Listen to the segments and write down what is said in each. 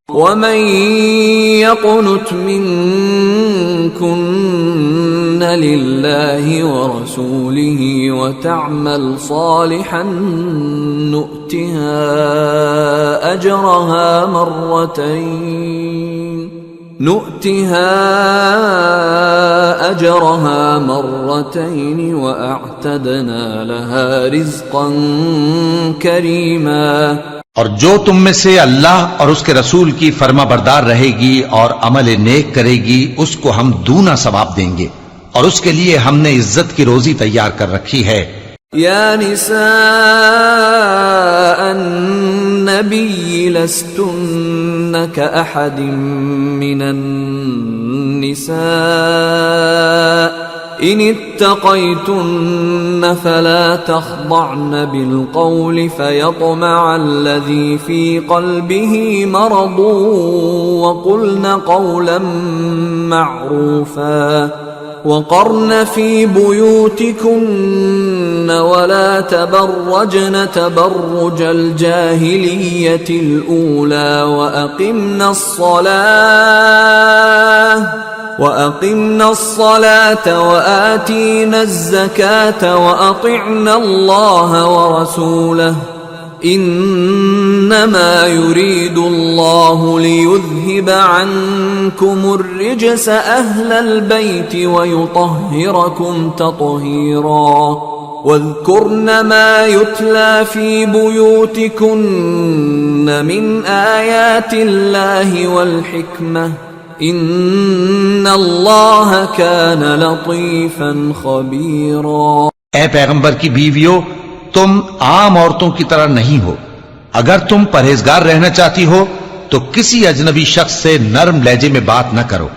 ومن يقنت منكن لله ورسوله وتعمل صالحا نؤتها أجرها مرتين وأعتدنا لها رزقا كريما। और जो तुम में से अल्लाह और उसके रसूल की फर्मा बरदार रहेगी और अमल नेक करेगी उसको हम दूना सवाब देंगे और उसके लिए हमने इज्जत की रोजी तैयार कर रखी है। या निसा अन्नबी लस्तुन्न कअहदिम मिनन निसा इन इत्तक़ैतुन्न फला तख़दअन बिलक़ौल फ़यत्मअल्लज़ी फ़ी क़ल्बिही मरदुन वक़ुल्न क़ौलन मअरूफ़ा वक़र्न फ़ी बुयूतिकुन्न वला तबर्रजन तबर्रुजल जाहिलिय्यतिल ऊला وأقمنا الصلاة وآتينا الزكاة وأطعنا الله ورسوله إنما يريد الله ليذهب عنكم الرجس أهل البيت ويطهركم تطهيرا واذكرن ما يتلى في بيوتكن من آيات الله والحكمة इन्ना अल्लाह कान लतीफन खबीरा। ऐ पैगंबर की बीवियों, तुम आम औरतों की तरह नहीं हो। अगर तुम परहेजगार रहना चाहती हो तो किसी अजनबी शख्स से नरम लहजे में बात न करो,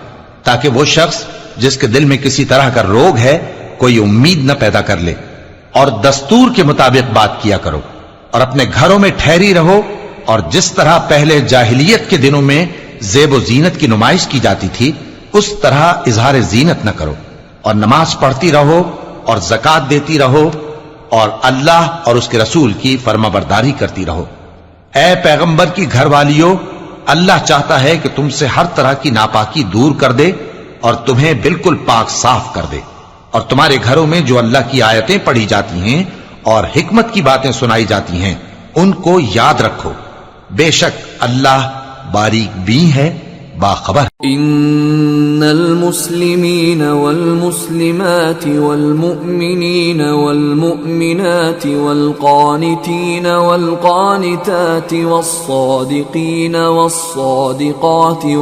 ताकि वो शख्स जिसके दिल में किसी तरह का रोग है कोई उम्मीद न पैदा कर ले। और दस्तूर के मुताबिक बात किया करो और अपने घरों में ठहरी रहो और जिस तरह पहले जाहिलियत के दिनों में ज़ेब व जीनत की नुमाइश की जाती थी उस तरह इजहार जीनत न करो और नमाज पढ़ती रहो और ज़कात देती रहो और अल्लाह और उसके रसूल की फर्माबरदारी करती रहो। ऐ पैगंबर की घरवालियों, अल्लाह चाहता है कि तुमसे हर तरह की नापाकी दूर कर दे और तुम्हें बिल्कुल पाक साफ कर दे और तुम्हारे घरों में जो अल्लाह की आयतें पढ़ी जाती हैं और हिकमत की बातें सुनाई जाती हैं उनको याद रखो। बेशक अल्लाह बारीक भी है, बाखबर। इन्नल मुस्लिमीन वल मुस्लिमाति वल मुमिनीन वल मुमिनाति वल क़ानितीन वल क़ानिताति वस सादिक़ीन वस सादिक़ाति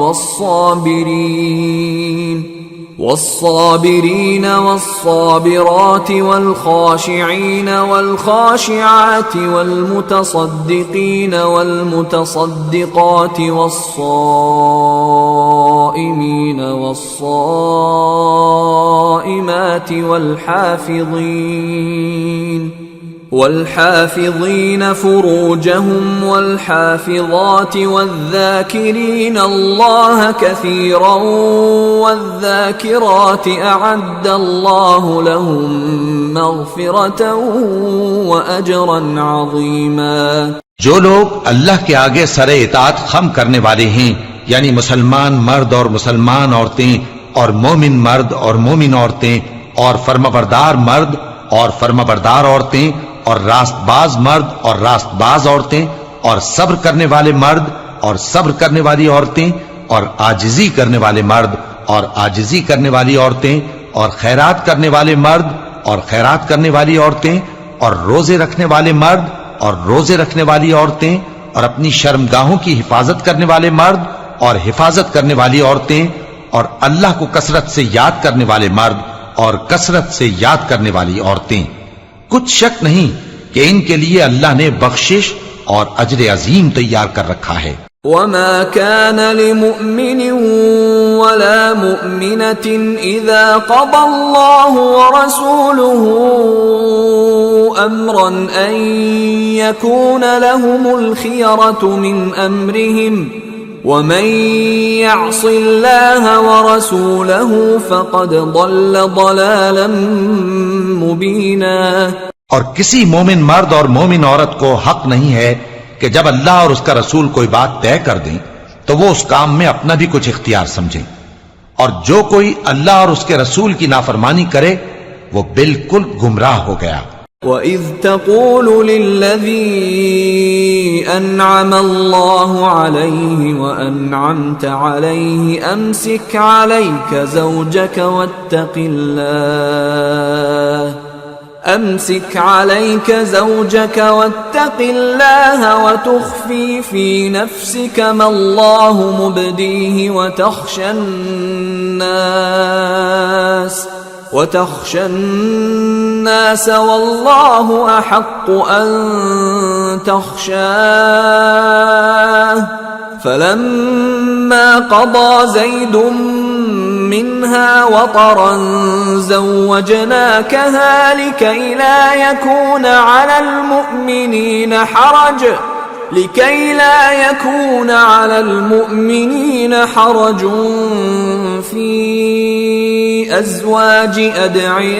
والصابرين والصابرات والخاشعين والخاشعات والمتصدقين والمتصدقات والصائمين والصائمات والحافظين فروجهم والحافظات والذاكرين الله كثيرا والذاكرات أعد الله لهم مغفرة وأجرا عظيما। जो लोग अल्लाह के आगे सरे इताअत खम करने वाले हैं, यानी मुसलमान मर्द और मुसलमान औरतें और मोमिन मर्द और मोमिन औरतें और फर्माबरदार मर्द और फर्माबरदार औरतें और रास्तबाज मर्द और रास्तबाज औरतें और सब्र करने वाले मर्द और सब्र करने वाली औरतें और आजिजी करने वाले मर्द और आजिजी करने वाली औरतें और खैरात करने वाले मर्द और खैरात करने वाली औरतें और रोजे रखने वाले मर्द और रोजे रखने वाली औरतें और अपनी शर्मगाहों की हिफाजत करने वाले मर्द और हिफाजत करने वाली औरतें और अल्लाह को कसरत से याद करने वाले मर्द और कसरत से याद करने वाली औरतें। कुछ शक नहीं कि इनके लिए अल्लाह ने बख्शिश और अजर अजीम तैयार कर रखा है। वमा कान लिमुमिन वला मुमिनतिन इज़ा क़दा अल्लाहु व रसूलुहु अम्रन अन यकून लहुमुल खियरतु मिन अम्रिहिम वमन यअसिल्लाह व रसूलहु फ़क़द ضل ضلاला मुबीना। और किसी मोमिन मर्द और मोमिन औरत को हक नहीं है कि जब अल्लाह और उसका रसूल कोई बात तय कर दें तो वो उस काम में अपना भी कुछ इख्तियार समझे। और जो कोई अल्लाह और उसके रसूल की नाफरमानी करे वो बिल्कुल गुमराह हो गया। وَإِذْ تَقُولُ لِلَّذِي أَنْعَمَ اللَّهُ عَلَيْهِ وَأَنْعَمْتَ عَلَيْهِ أَمْسِكْ عَلَيْكَ زَوْجَكَ واتق الله وتخفي في نفسك ما الله مبديه وتخشى الناس والله أحق أن تخشاه فلما قضى زيد منها وطرا زوجناكها لكي لا يكون على المؤمنين حرج في أزواج أدعيائهم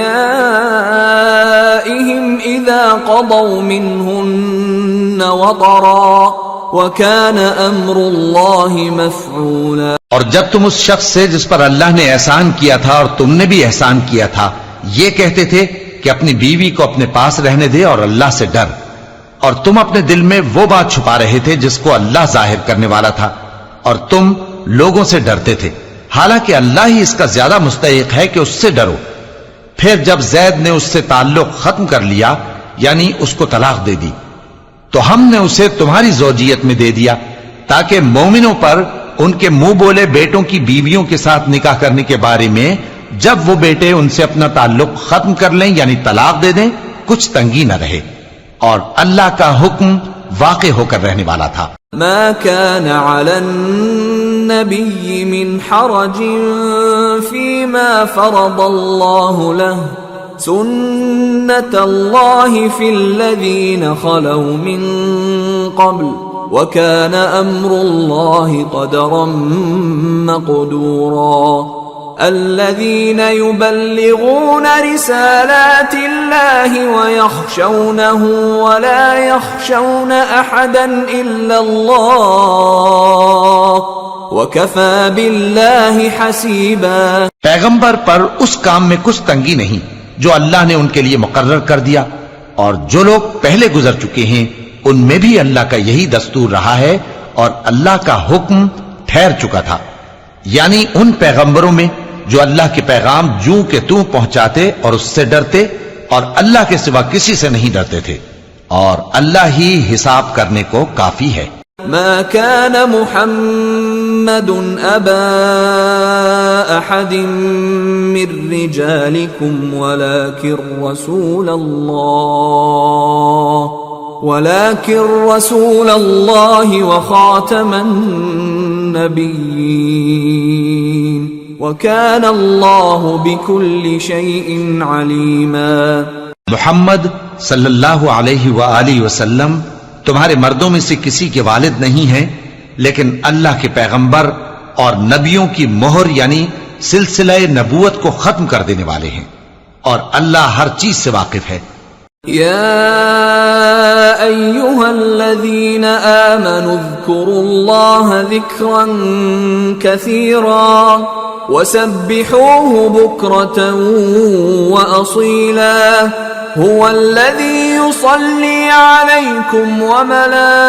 إذا قضوا منهن وطرا وكان أمر الله مفعولا। और जब तुम उस शख्स से जिस पर अल्लाह ने एहसान किया था और तुमने भी एहसान किया था ये कहते थे कि अपनी बीवी को अपने पास रहने दे और अल्लाह से डर, और तुम अपने दिल में वो बात छुपा रहे थे जिसको अल्लाह जाहिर करने वाला था और तुम लोगों से डरते थे, हालांकि अल्लाह ही इसका ज्यादा मुस्तहिक है कि उससे डरो। फिर जब जैद ने उससे ताल्लुक खत्म कर लिया यानी उसको तलाक दे दी तो हमने उसे तुम्हारी ज़ौजियत में दे दिया ताकि मोमिनों पर उनके मुंह बोले बेटों की बीवियों के साथ निकाह करने के बारे में जब वो बेटे उनसे अपना ताल्लुक खत्म कर लें यानी तलाक दे दें कुछ तंगी न रहे, और अल्लाह का हुक्म वाक़े होकर रहने वाला था। ما كان على النبي من حرج فيما فرض الله له سنة الله في الذين خلوا من قبل وكان أمر الله قدرا مقدورا الذين يبلغون رسالات الله ويخشونه ولا يخشون أحدا إلا الله وكفى بالله حسيبا। पैगंबर पर उस काम में कुछ तंगी नहीं जो अल्लाह ने उनके लिए मुकर्रर कर दिया, और जो लोग पहले गुजर चुके हैं उनमें भी अल्लाह का यही दस्तूर रहा है और अल्लाह का हुक्म ठहर चुका था, यानी उन पैगंबरों में जो अल्लाह के पैगाम जूं के तूं पहुंचाते और उससे डरते और अल्लाह के सिवा किसी से नहीं डरते थे, और अल्लाह ही हिसाब करने को काफी है। ما كان محمد أبا أحد من رجالكم ولكن رسول الله وخاتم النبيين وكان الله بكل شيء عليما। मुहम्मद सल्लल्लाहु अलैहि व आलिहि वसल्लम तुम्हारे मर्दों में से किसी के वालिद नहीं हैं, लेकिन अल्लाह के पैगंबर और नबियों की मोहर यानी सिलसिला नबूवत को खत्म कर देने वाले हैं, और अल्लाह हर चीज से वाकिफ है। या अय्युहल्लज़ीन आमनू ज़्कुरुल्लाह ज़िक्रन कसीरा वसब्बिहूहु बुक्रतन व असीला हुवल्लज़ी युसल्ली अलैकुम व मलाइकतुहु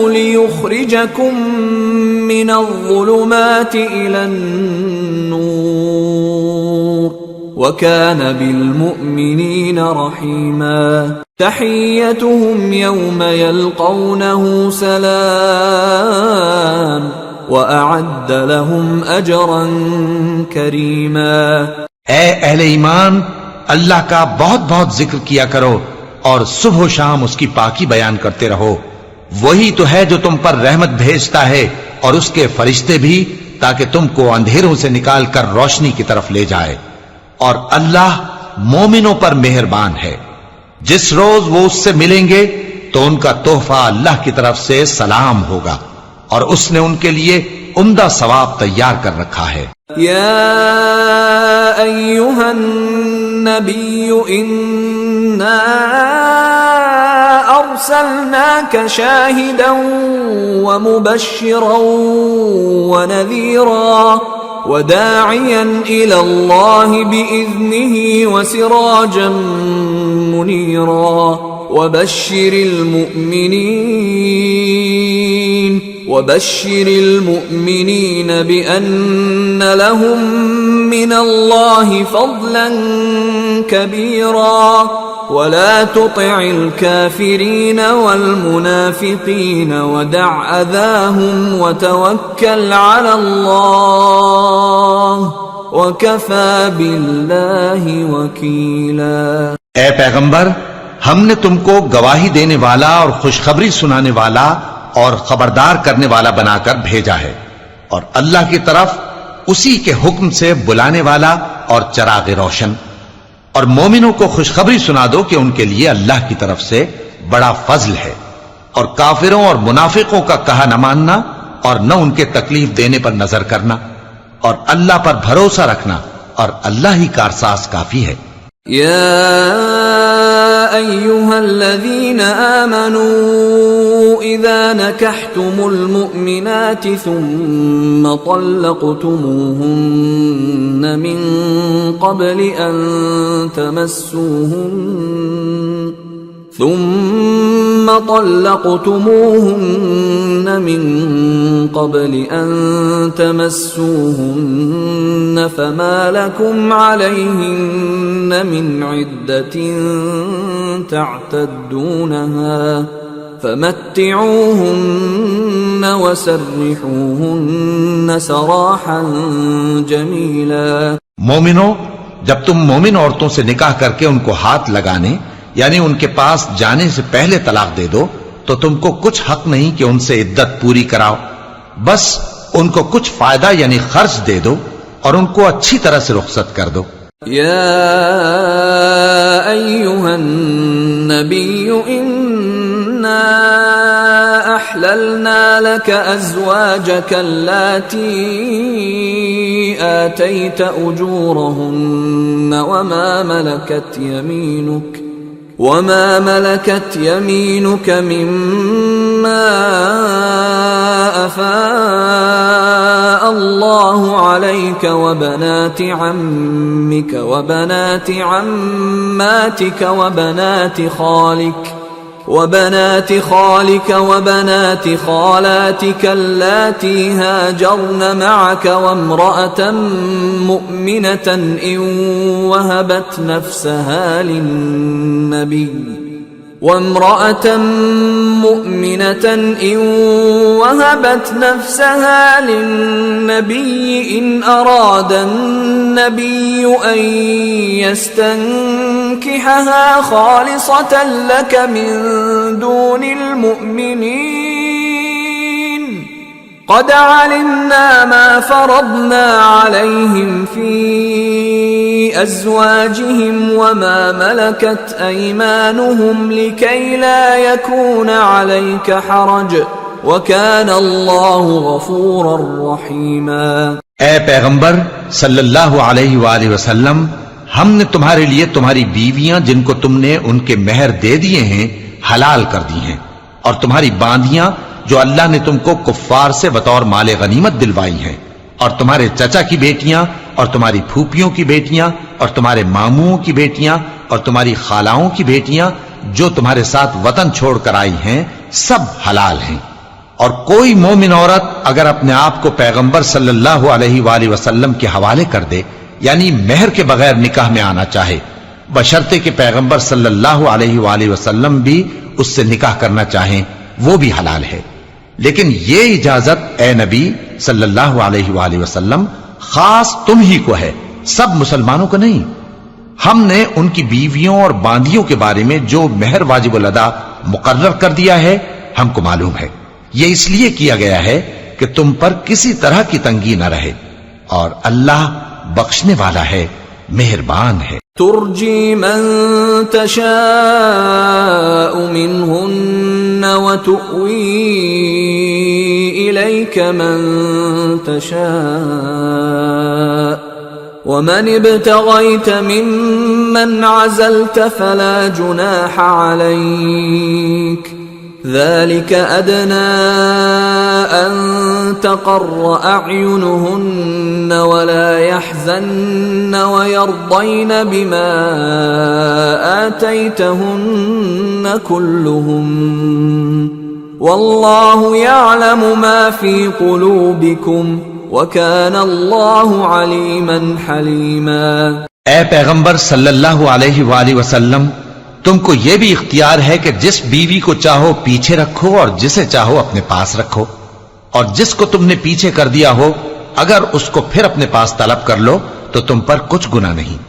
लियुख़रिजकुम मिनज़्ज़ुलुमाति इलन्नूर व कान बिलमुमिनीन रहीमा तहिय्यतुहुम यौम यल्क़ौनहु सलाम व अअद्द लहुम अजरन करीमा। ए अहले ईमान, अल्लाह का बहुत बहुत जिक्र किया करो और सुबह शाम उसकी पाकी बयान करते रहो। वही तो है जो तुम पर रहमत भेजता है और उसके फरिश्ते भी, ताकि तुमको अंधेरों से निकालकर रोशनी की तरफ ले जाए, और अल्लाह मोमिनों पर मेहरबान है। जिस रोज वो उससे मिलेंगे तो उनका तोहफा अल्लाह की तरफ से सलाम होगा, और उसने उनके लिए उम्दा सवाब तैयार कर रखा है। या अय्युहन नबिय्यु इन्ना أرسلناك شاهدا ومبشرا ونذيرا وداعيا إلى الله بإذنه وسراجا منيرا وبشر المؤمنين بأن لهم من الله فضلا كبيرا ولا تطع الكافرين والمنافقين ودع أذاهم وتوكل على الله وكفى بالله वकीला। ए पैगंबर, हमने तुमको गवाही देने वाला और खुशखबरी सुनाने वाला और खबरदार करने वाला बनाकर भेजा है और अल्लाह की तरफ उसी के हुक्म से बुलाने वाला और चराग रोशन। और मोमिनों को खुशखबरी सुना दो कि उनके लिए अल्लाह की तरफ से बड़ा फजल है और काफिरों और मुनाफिकों का कहा न मानना और न उनके तकलीफ देने पर नजर करना और अल्लाह पर भरोसा रखना और अल्लाह ही कारसाज काफी है। या अय्युहल्लज़ीना आमनू इज़ा नकहतुमुल मुअमिनाति सुम्मा तल्लक़तुमूहुन्न मिन क़ब्लि अन तमस्सूहुन्न फमा लकुम अलैहिन्न मिन इद्दतिन तअतद्दूनहा फमत्तिऊहुन्न वसर्रिहूहुन्न सराहन जमीला। मोमिनो, जब तुम मोमिन औरतों से निकाह करके उनको हाथ लगाने यानी उनके पास जाने से पहले तलाक दे दो तो तुमको कुछ हक नहीं कि उनसे इद्दत पूरी कराओ, बस उनको कुछ फायदा यानी खर्च दे दो और उनको अच्छी तरह से रुखसत कर दो। या अय्युहन नबिय्यु इन्ना अहललना लक अज़वाजक अल्लाती आतैत उजूरहुन्न वमा मलकत यमीनुक मिम्मा अफ़ाअ अल्लाहु अलैक वबनाति अम्मिक वबनाति अम्मातिक وبنات خالك وبنات خالاتك اللاتي هاجرن معك وامرأة مؤمنة إن وهبت نفسها للنبي إن أراد النبي أن يستنكحها خالصة لك من دون المؤمنين قد علمنا ما فرضنا عليهم في أزواجهم وما ملكت أيمانهم لكي لا يكون عليك حرج وكان الله غفورا रहीमा। ए पैगंबर सल्लल्लाहु अलैहि वसल्लम, हमने तुम्हारे लिए तुम्हारी बीवियां जिनको तुमने उनके मेहर दे दिए हैं हलाल कर दी हैं और तुम्हारी बांदियां जो अल्लाह ने तुमको कुफ्फार से बतौर माले गनीमत दिलवाई हैं और तुम्हारे चचा की बेटियां और तुम्हारी फूफियों की बेटियां और तुम्हारे मामुओं की बेटियां और तुम्हारी खालाओं की बेटियां जो तुम्हारे साथ वतन छोड़कर आई हैं सब हलाल हैं। और कोई मोमिन औरत अगर अपने आप को पैगंबर सल्लल्लाहु अलैहि वसल्लम के हवाले कर दे यानी मेहर के बगैर निकाह में आना चाहे, बशर्ते के पैगंबर सल्लल्लाहु अलैहि वसल्लम भी उससे निकाह करना चाहें, वो भी हलाल है। लेकिन ये इजाजत ए नबी सल्लल्लाहु अलैहि वसल्लम खास तुम ही को है, सब मुसलमानों को नहीं। हमने उनकी बीवियों और बांदियों के बारे में जो मेहर वाजिबुल अदा मुकर्रर कर दिया है हमको मालूम है। ये इसलिए किया गया है कि तुम पर किसी तरह की तंगी न रहे और अल्लाह बख्शने वाला है, मेहरबान है। तुर्जी मन तशाअ मिनहुन्न व तुअवी इलैक मन तशाअ ومن ابتغيت ممن عزلت فلا جناح عليك ذلك أدنى أن تقر أعينهن ولا يحزن ويرضين بما آتيتهن كلهم والله يعلم ما في قلوبكم وكان الله عليما حليما। ए पैगंबर सल्लल्लाहु अलैहि वसल्लम, तुमको यह भी इख्तियार है कि जिस बीवी को चाहो पीछे रखो और जिसे चाहो अपने पास रखो, और जिसको तुमने पीछे कर दिया हो अगर उसको फिर अपने पास तलब कर लो तो तुम पर कुछ गुनाह नहीं।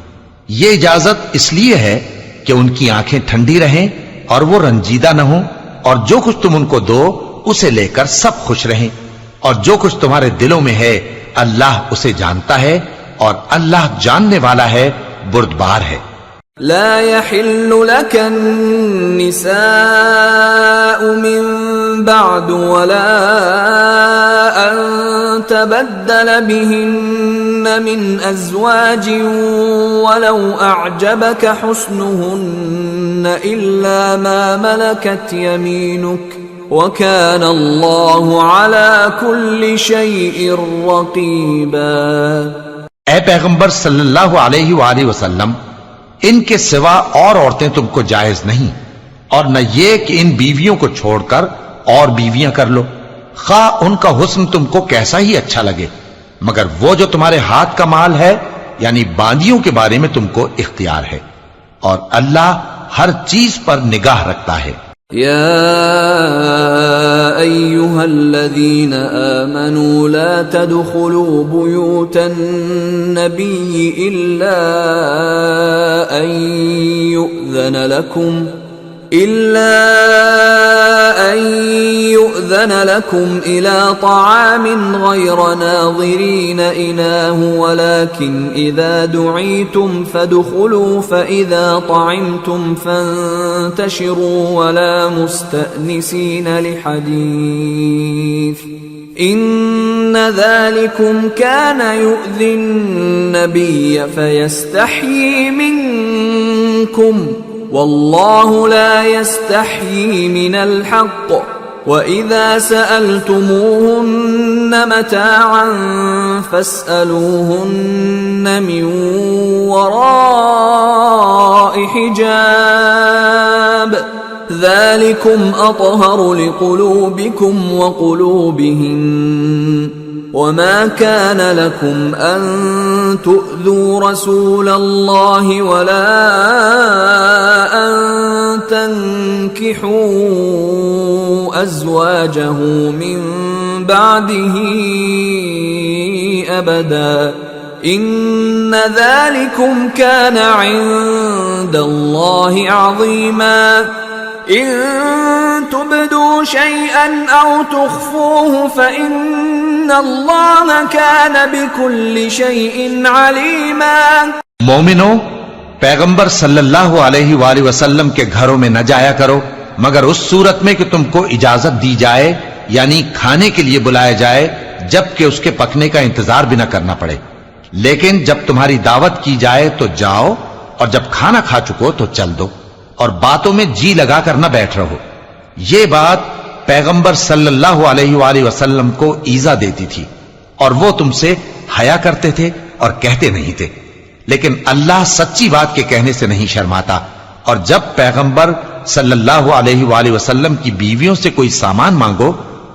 ये इजाजत इसलिए है कि उनकी आंखें ठंडी रहें और वो रंजीदा न हो, और जो कुछ तुम उनको दो उसे लेकर सब खुश रहें, और जो कुछ तुम्हारे दिलों में है अल्लाह उसे जानता है और अल्लाह जानने वाला है, बुर्दबार है। لا يحل لك النساء من بعد ولا أن تبدل بهن من أزواج ولو أعجبك حسنهن إلا ما ملكت يمينك وكان الله على كل شيء رقيبا। ए पैगंबर सल्लल्लाहु अलैहि वसल्लम, इनके सिवा और औरतें तुमको जायज नहीं, और न ये कि इन बीवियों को छोड़कर और बीवियां कर लो, खा उनका हुस्न तुमको कैसा ही अच्छा लगे, मगर वो जो तुम्हारे हाथ का माल है यानी बांदियों के बारे में तुमको इख्तियार है, और अल्लाह हर चीज पर निगाह रखता है। يا أيها الذين آمنوا لا تدخلوا بيوت النبي إلا أن يؤذن لكم إلى طعام غير ناظرين إناه ولكن إذا دعيتم فادخلوا فإذا طعمتم فانتشروا ولا مستأنسين لحديث إن ذلكم كان يؤذي النبي فيستحيي منكم والله لا يستحيي من الحق وإذا سألتموهن متاعا فاسألوهن من وراء حجاب ذلكم أطهر لقلوبكم وقلوبهن وما كان لكم أن تؤذوا رسول الله ولا أن تنكحوا أزواجه من بعده أبدا إن ذلكم كان عند الله عظيما إن تبدوا شيئا أو تخفوه فإن الله كان بكل شيء عليما। मोमिनो, पैगंबर सल्लल्लाहु अलैहि वसल्लम के घरों में न जाया करो मगर उस सूरत में कि तुमको इजाजत दी जाए, यानी खाने के लिए बुलाया जाए जबकि उसके पकने का इंतजार भी न करना पड़े। लेकिन जब तुम्हारी दावत की जाए तो जाओ, और जब खाना खा चुको तो चल दो, और बातों में जी लगा कर न बैठ रहो। ये बात पैगंबर सल्लल्लाहु अलैहि वसल्लम को ईजा देती थी, और वो तुमसे हया करते थे और कहते नहीं थे। लेकिन अल्लाह सच्ची बात के कहने से नहीं शर्माता, और जब पैगंबर सल्लल्लाहु अलैहि वसल्लम की बीवियों से कोई सामान मांगो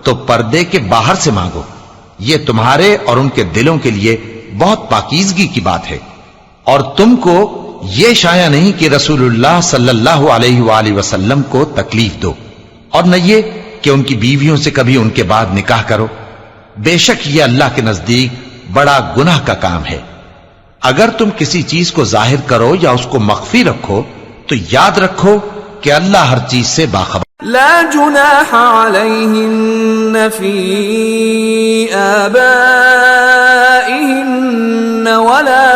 तो पर्दे के बाहर से मांगो। ये तुम्हारे और उनके दिलों के लिए बहुत पाकीज़गी की बात है। और तुमको ये शाया नहीं कि रसूलुल्लाह सल्लल्लाहु अलैहि वसल्लम को तकलीफ दो, और न ये कि उनकी बीवियों से कभी उनके बाद निकाह करो। बेशक ये अल्लाह के नजदीक बड़ा गुनाह का काम है। अगर तुम किसी चीज को जाहिर करो या उसको मख्फी रखो तो याद रखो कि अल्लाह हर चीज से बाखबर। ला जुनाह अलैहिन्न फी आबाइहिन्न वला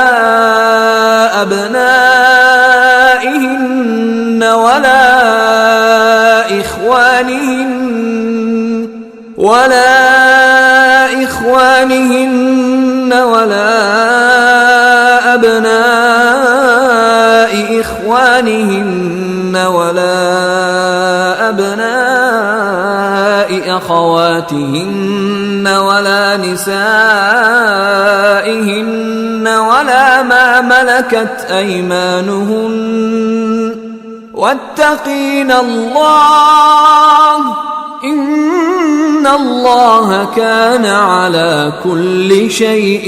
अबनाइहिन्न वला इख्वानिहिन्न वला أخواتهن ولا نسائهن ولا ما ملكت أيمانهن واتقين الله إن الله كان على كل شيء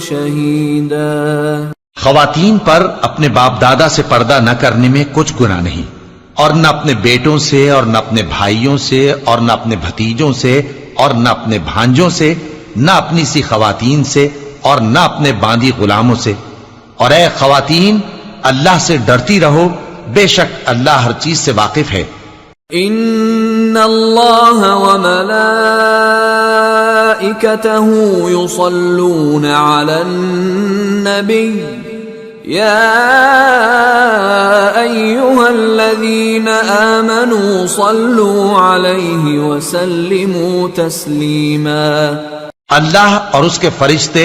شهيدا। खवातीन पर अपने बाप दादा से पर्दा न करने में कुछ गुनाह नहीं, और न अपने बेटों से और न अपने भाइयों से और न अपने भतीजों से और न अपने भांजों से, न अपनी सी खवातीन से और न अपने बांदी गुलामों से। और ए खवातीन, अल्लाह से डरती रहो, बेशक अल्लाह हर चीज से वाकिफ है। इन्नल्लाह व मलाइकतहु युसल्लूना अलन नबी या अय्युहल्लज़ीना आमनू सल्लू अलैहि व सल्लिमू तस्लीमा। अल्लाह और उसके फरिश्ते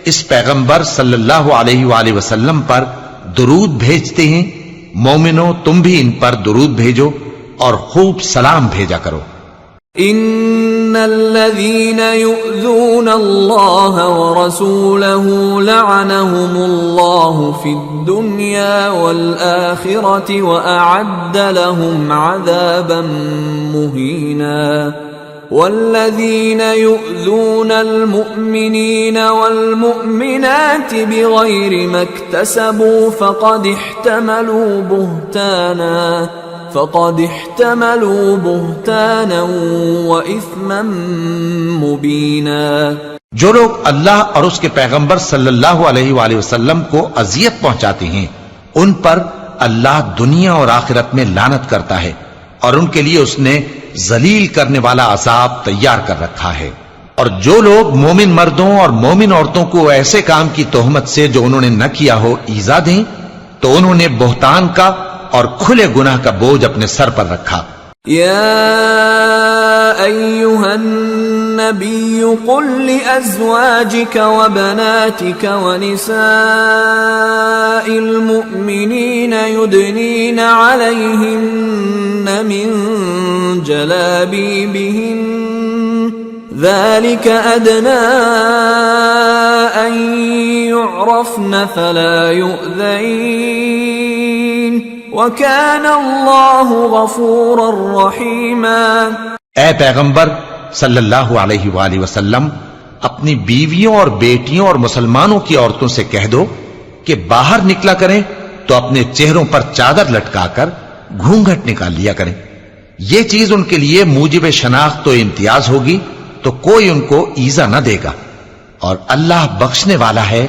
इस पैगंबर सल्लल्लाहु अलैहि वसल्लम पर दुरूद भेजते हैं। मोमिनो, तुम भी इन पर दुरूद भेजो और खूब सलाम भेजा करो। इन्नल्लज़ीना युज़ूना अल्लाह व रसूलहु लअनहुमुल्लाहु फिद्दुन्या वल आखिरति व अअद्द लहुम अज़ाबन मुहीना। वल्लज़ीना युज़ूना अल-मुअ्मिनीन वल-मुअ्मिनात बिग़ैरि मक्तसबू फ़क़द इह्तमलू बुहताना व इस्मन मुबीना। जो लोग अल्लाह और उसके पैगंबर सल्लल्लाहु अलैहि वसल्लम को अजियत पहुंचाते हैं, उन पर अल्लाह दुनिया और आखिरत में लानत करता है और उनके लिए उसने जलील करने वाला अजाब तैयार कर रखा है। और जो लोग मोमिन मर्दों और मोमिन औरतों को ऐसे काम की तोहमत से जो उन्होंने न किया हो ईजा दें, तो उन्होंने बोहतान का और खुले गुनाह का बोझ अपने सर पर रखा। या अय्युहन नबिय्यु कुल लिअज़वाजिका व बनातिका व निसाइल मुअ्मिनीना युदनीना अलैहिन्न मिन जलाबीबिहिन ذلك أدنى أن يعرفن فلا يؤذين وكان الله غفورا रहीमा। ए पैगंबर सल्लल्लाहु अलैहि वसल्लम, अपनी बीवियों और बेटियों और मुसलमानों की औरतों से कह दो कि बाहर निकला करें तो अपने चेहरों पर चादर लटकाकर घूंघट निकाल लिया करें। ये चीज उनके लिए मूजिब शनाख्त तो इम्तियाज होगी, तो कोई उनको ईजा न देगा, और अल्लाह बख्शने वाला है,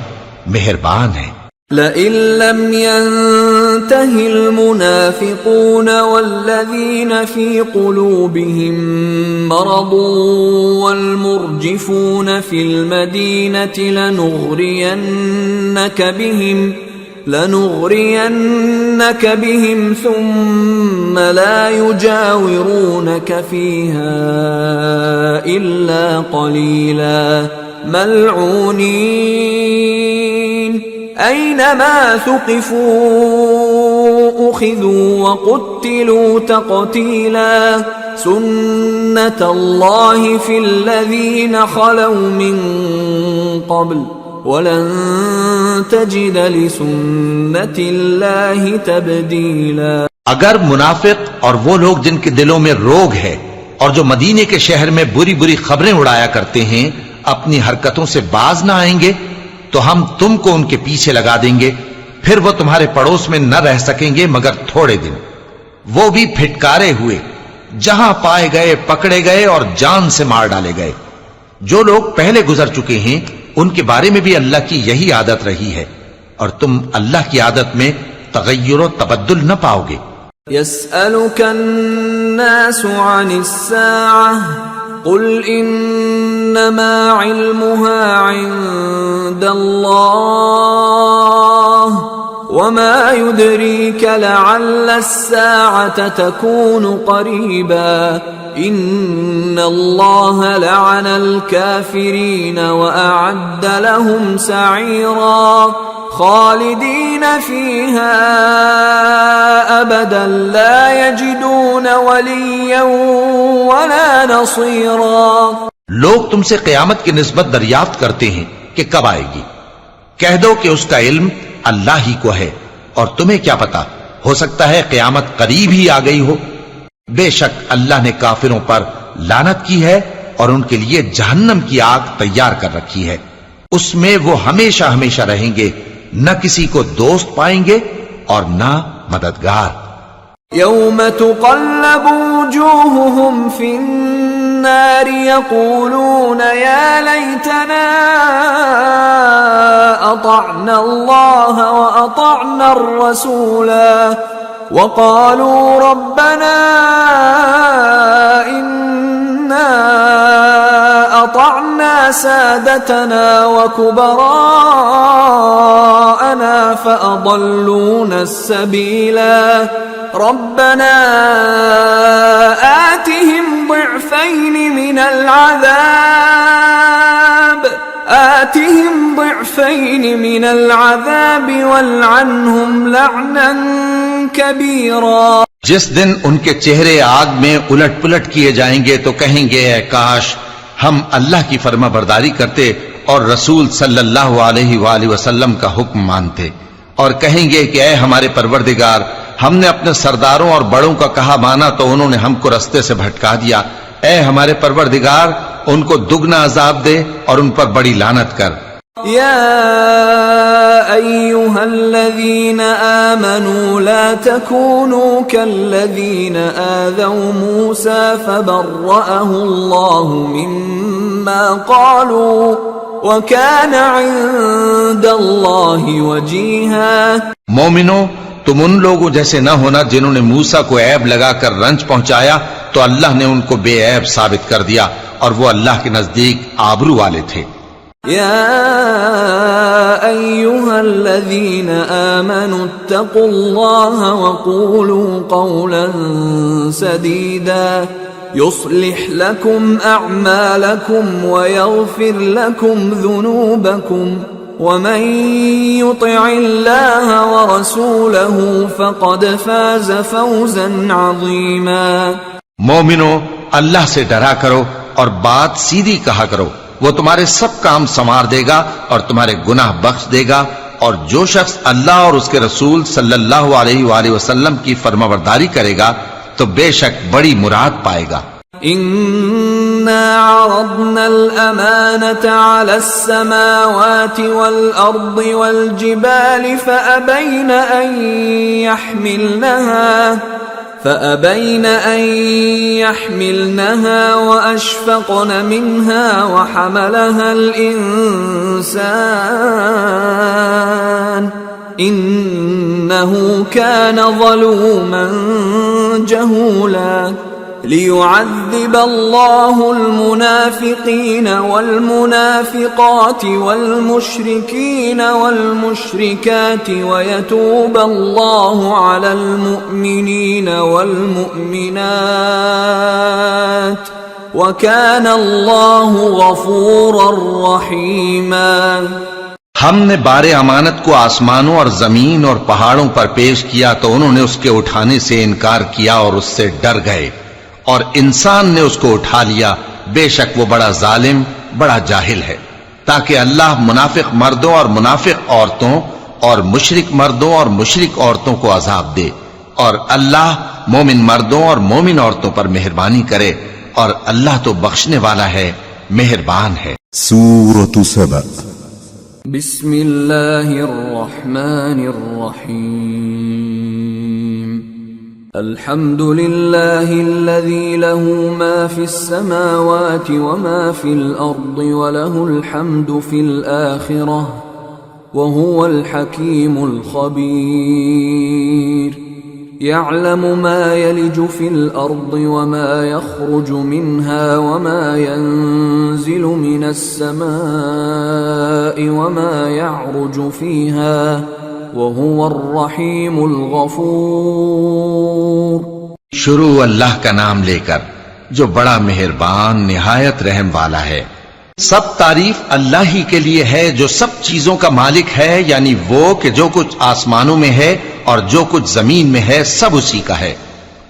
मेहरबान है। लइन लम यंतहिल मुनाफिकून वल्लज़ीन फी क़ुलूबिहिम मरदुन वल्मुर्जिफून फिल मदीनति लनुग़रियन्नक बिहिम थुम्म ला युजाविरूनक फीहा इल्ला क़लीला मल्ऊनीन ऐनमा थुक़िफू उख़िज़ू व क़ुत्तिलू तक़तीला सुन्नतल्लाहि फ़िल्लज़ीन ख़लौ मिन क़ब्ल वलन तजिद लिसुन्नतिल्लाहि तब्दीला। अगर मुनाफिक और वो लोग जिनके दिलों में रोग है और जो मदीने के शहर में बुरी बुरी खबरें उड़ाया करते हैं अपनी हरकतों से बाज ना आएंगे, तो हम तुमको उनके पीछे लगा देंगे, फिर वो तुम्हारे पड़ोस में न रह सकेंगे मगर थोड़े दिन। वो भी फिटकारे हुए, जहां पाए गए पकड़े गए और जान से मार डाले गए। जो लोग पहले गुजर चुके हैं उनके बारे में भी अल्लाह की यही आदत रही है, और तुम अल्लाह की आदत में तगय्युर और तबद्दुल न पाओगे। यसअलुका अन्नासु अनिस्साअह कुल इन्नमा इल्मुहा इंदल्लाह वमा युद्रीका लअल्ल अस्साअत तकूनु करीबा इन्नल्लाह लअनल काफिरीन व अअद्द लहुम सईरा खालिदीन फीहा أبدا لا يجدون وليا ولا نصيرا। लोग तुमसे क़यामत की निस्बत दरियाफ्त करते हैं कि कब आएगी। कह दो कि उसका इल्म अल्लाह ही को है, और तुम्हें क्या पता, हो सकता है क़यामत करीब ही आ गई हो। बेशक अल्लाह ने काफिरों पर लानत की है और उनके लिए जहन्नम की आग तैयार कर रखी है। उसमें वो हमेशा हमेशा रहेंगे, न किसी को दोस्त पाएंगे और न मददगार। यौम तुक़ल्लबु वुजूहुहुम फिन्नार यक़ूलून या लैतना अतअना अल्लाह व अतअना अर्रसूला वक़ालू रब्बना इन्ना अतअना सादतना व कुबराअना फ़अضلूना अस्सबीला रब्बना आतिहिम ضिअफ़ैन मिनल अज़ाब वल्अन्हुम लअनन कबीरा। जिस दिन उनके चेहरे आग में उलट पुलट किए जाएंगे तो कहेंगे, ऐ काश हम अल्लाह की फर्माबरदारी करते और रसूल सल्लल्लाहु अलैहि वसल्लम का हुक्म मानते, और कहेंगे कि ऐ हमारे परवरदिगार, हमने अपने सरदारों और बड़ों का कहा माना तो उन्होंने हमको रस्ते से भटका दिया। ऐ हमारे परवरदिगार, उनको दुगना अजाब दे और उन पर बड़ी लानत कर। या अय्युहल्लज़ीना आमनू ला तकूनू कल्लज़ीना आज़ौ मूसा फबर्रअहु अल्लाहु मिम्मा क़ालू व कान इंदल्लाहि वजीहा। मोमिनो, तुम उन लोगों जैसे न होना जिन्होंने मूसा को ऐब लगाकर रंज पहुंचाया तो अल्लाह ने उनको बेऐब साबित कर दिया और वो अल्लाह के नजदीक आबरू वाले थे। या अय्युहल्लज़ीना आमनू इत्तक़ुल्लाह व क़ूलू क़ौलन सदीदा युस्लिह लकुम अअमालकुम व यग़फिर लकुम ज़ुनूबकुम वमन युतिइल्लाह व रसूलहु फ़क़द फ़ाज़ फ़ौज़न अज़ीमा। मोमिनो, अल्लाह से डरा करो और बात सीधी कहा करो, वो तुम्हारे सब काम संवार देगा और तुम्हारे गुनाह बख्श देगा। और जो शख्स अल्लाह और उसके रसूल सल्लल्लाहु अलैहि वसल्लम की फरमाबरदारी करेगा तो बेशक बड़ी मुराद पाएगा। इन्ना अरदना अल-अमानता अला अस्समावाति वल अर्दि वल जिबालि فأبين أن يحملنها وأشفقن منها وحملها الإنسان إنه كان ظلوما جهولا ليعذب الله المنافقين والمنافقات والمشركين والمشركات ويتوب الله على المؤمنين والمؤمنات وكان الله غفورا رحيما। हमने बारे अमानत को आसमानों और जमीन और पहाड़ों पर पेश किया तो उन्होंने उसके उठाने से इनकार किया और उससे डर गए, और इंसान ने उसको उठा लिया। बेशक वो बड़ा जालिम, बड़ा जाहिल है। ताकि अल्लाह मुनाफिक मर्दों और मुनाफिक औरतों और मुशरिक मर्दों और मुशरिक औरतों को अजाब दे, और अल्लाह मोमिन मर्दों और मोमिन औरतों पर मेहरबानी करे, और अल्लाह तो बख्शने वाला है, मेहरबान है। सूरत सबा। बिस्मिल्लाहिर्रहमानिर्रहीम। अल्हम्दुलिल्लाहिल्लज़ी लहू मा फिस्समावाति व मा फिल अर्दि व लहुल हम्दु फिल आखिरह व हुवल हकीमुल खबीर। यअलमु मा यलिजु फिल अर्दि व मा यख़रुजु मिन्हा व मा यंज़िलु मिनस समाइ व मा यअरुजु फीहा वहुवर रहीमुल गफूर। शुरू अल्लाह का नाम लेकर जो बड़ा मेहरबान निहायत रहम वाला है। सब तारीफ अल्लाह ही के लिए है जो सब चीजों का मालिक है, यानी वो कि जो कुछ आसमानों में है और जो कुछ जमीन में है सब उसी का है,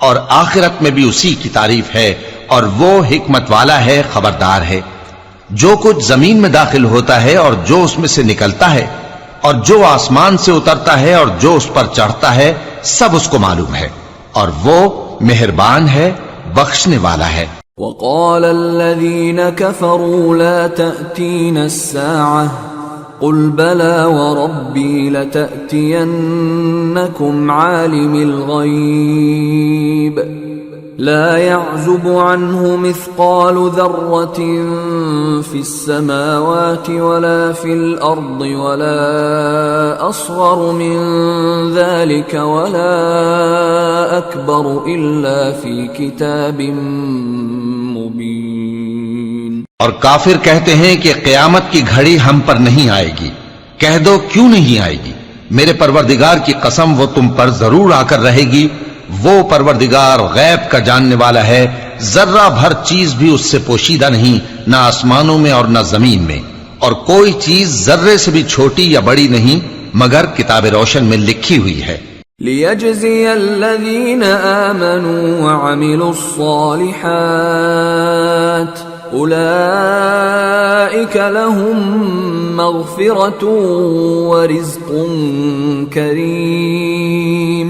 और आखिरत में भी उसी की तारीफ है, और वो हिकमत वाला है, खबरदार है। जो कुछ जमीन में दाखिल होता है और जो उसमें से निकलता है, और जो आसमान से उतरता है और जो उस पर चढ़ता है, सब उसको मालूम है, और वो मेहरबान है, बख्शने वाला है। वक़ाल अल्लज़ीना कफ़रू ला तअतीना अस्साअह क़ुल बला वरब्बी लतअतियन्नकुम आलिमिल ग़ैब ला यअज़ुबु अन्हु मिस्क़ालु ज़र्रतिन फ़िस्समावाति वला फ़िल अर्दि वला अस्ग़रु मिन ज़ालिका वला अकबरु इल्ला फ़ी किताबिन मुबीन। और काफिर कहते हैं कि क़यामत की घड़ी हम पर नहीं आएगी। कह दो क्यों नहीं आएगी, मेरे परवरदिगार की कसम वो तुम पर जरूर आकर रहेगी। वो परवरदिगार गैब का जानने वाला है, जर्रा भर चीज भी उससे पोशीदा नहीं, ना आसमानों में और ना जमीन में, और कोई चीज जर्रे से भी छोटी या बड़ी नहीं मगर किताब रोशन में लिखी हुई है। लियजज़ियल्लज़ीना आमनू वअमिलुस्सालिहात उलाइक लहुम मग़फ़िरतुन व रिज़्क़ुन करीम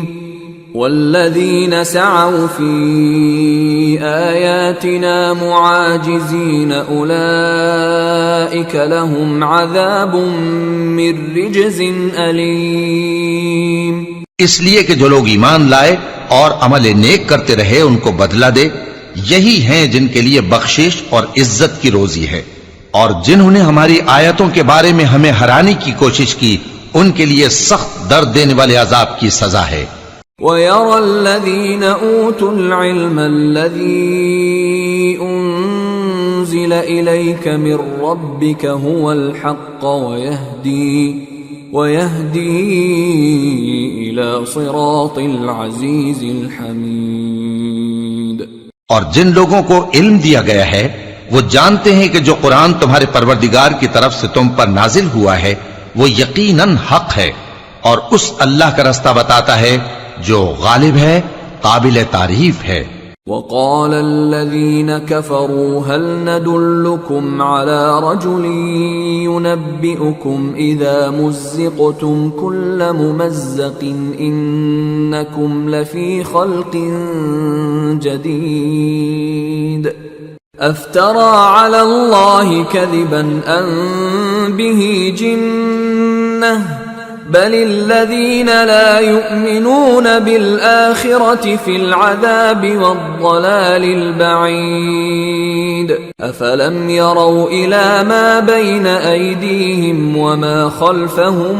वल्लज़ीना सअव फ़ी आयातिना मुआजिज़ीन उलाइक लहुम अज़ाबुम मिर रिज्ज़िन अलीम। इसलिए कि जो लोग ईमान लाए और अमल नेक करते रहे उनको बदला दे, यही हैं जिनके लिए बख्शिश और इज्जत की रोजी है, और जिन्होंने हमारी आयतों के बारे में हमें हराने की कोशिश की उनके लिए सख्त दर्द देने वाले अजाब की सजा है। वयरल्लज़ीना ऊतुल इल्म अल्लज़ी उन्ज़िल इलैका मिर रब्बिका हुवल हक़्क़ वयहदी इला सिरातिल अज़ीज़िल हमीद। और जिन लोगों को इल्म दिया गया है वो जानते हैं कि जो कुरान तुम्हारे परवरदिगार की तरफ से तुम पर नाजिल हुआ है वो यकीनन हक है, और उस अल्लाह का रास्ता बताता है जो गालिब है, काबिल तारीफ है। वक़ाल अल्लज़ीना कफ़रू हल नदुल्लुकुम अला रजुलिन युनब्बिउकुम इज़ा मुज़्ज़िक़्तुम कुल्ल मुमज़्ज़क़िन इन्नकुम लफ़ी ख़ल्क़िन जदीद अफ़्तरा अला अल्लाहि कज़िबन अम बिही जिन्नह बलिल्लज़ीन ला युमिनून बिलआखिरति फिल अज़ाबि वद्दलालिल बईद अफलम यरौ इला मा बैन अयदीहिम वमा खल्फहुम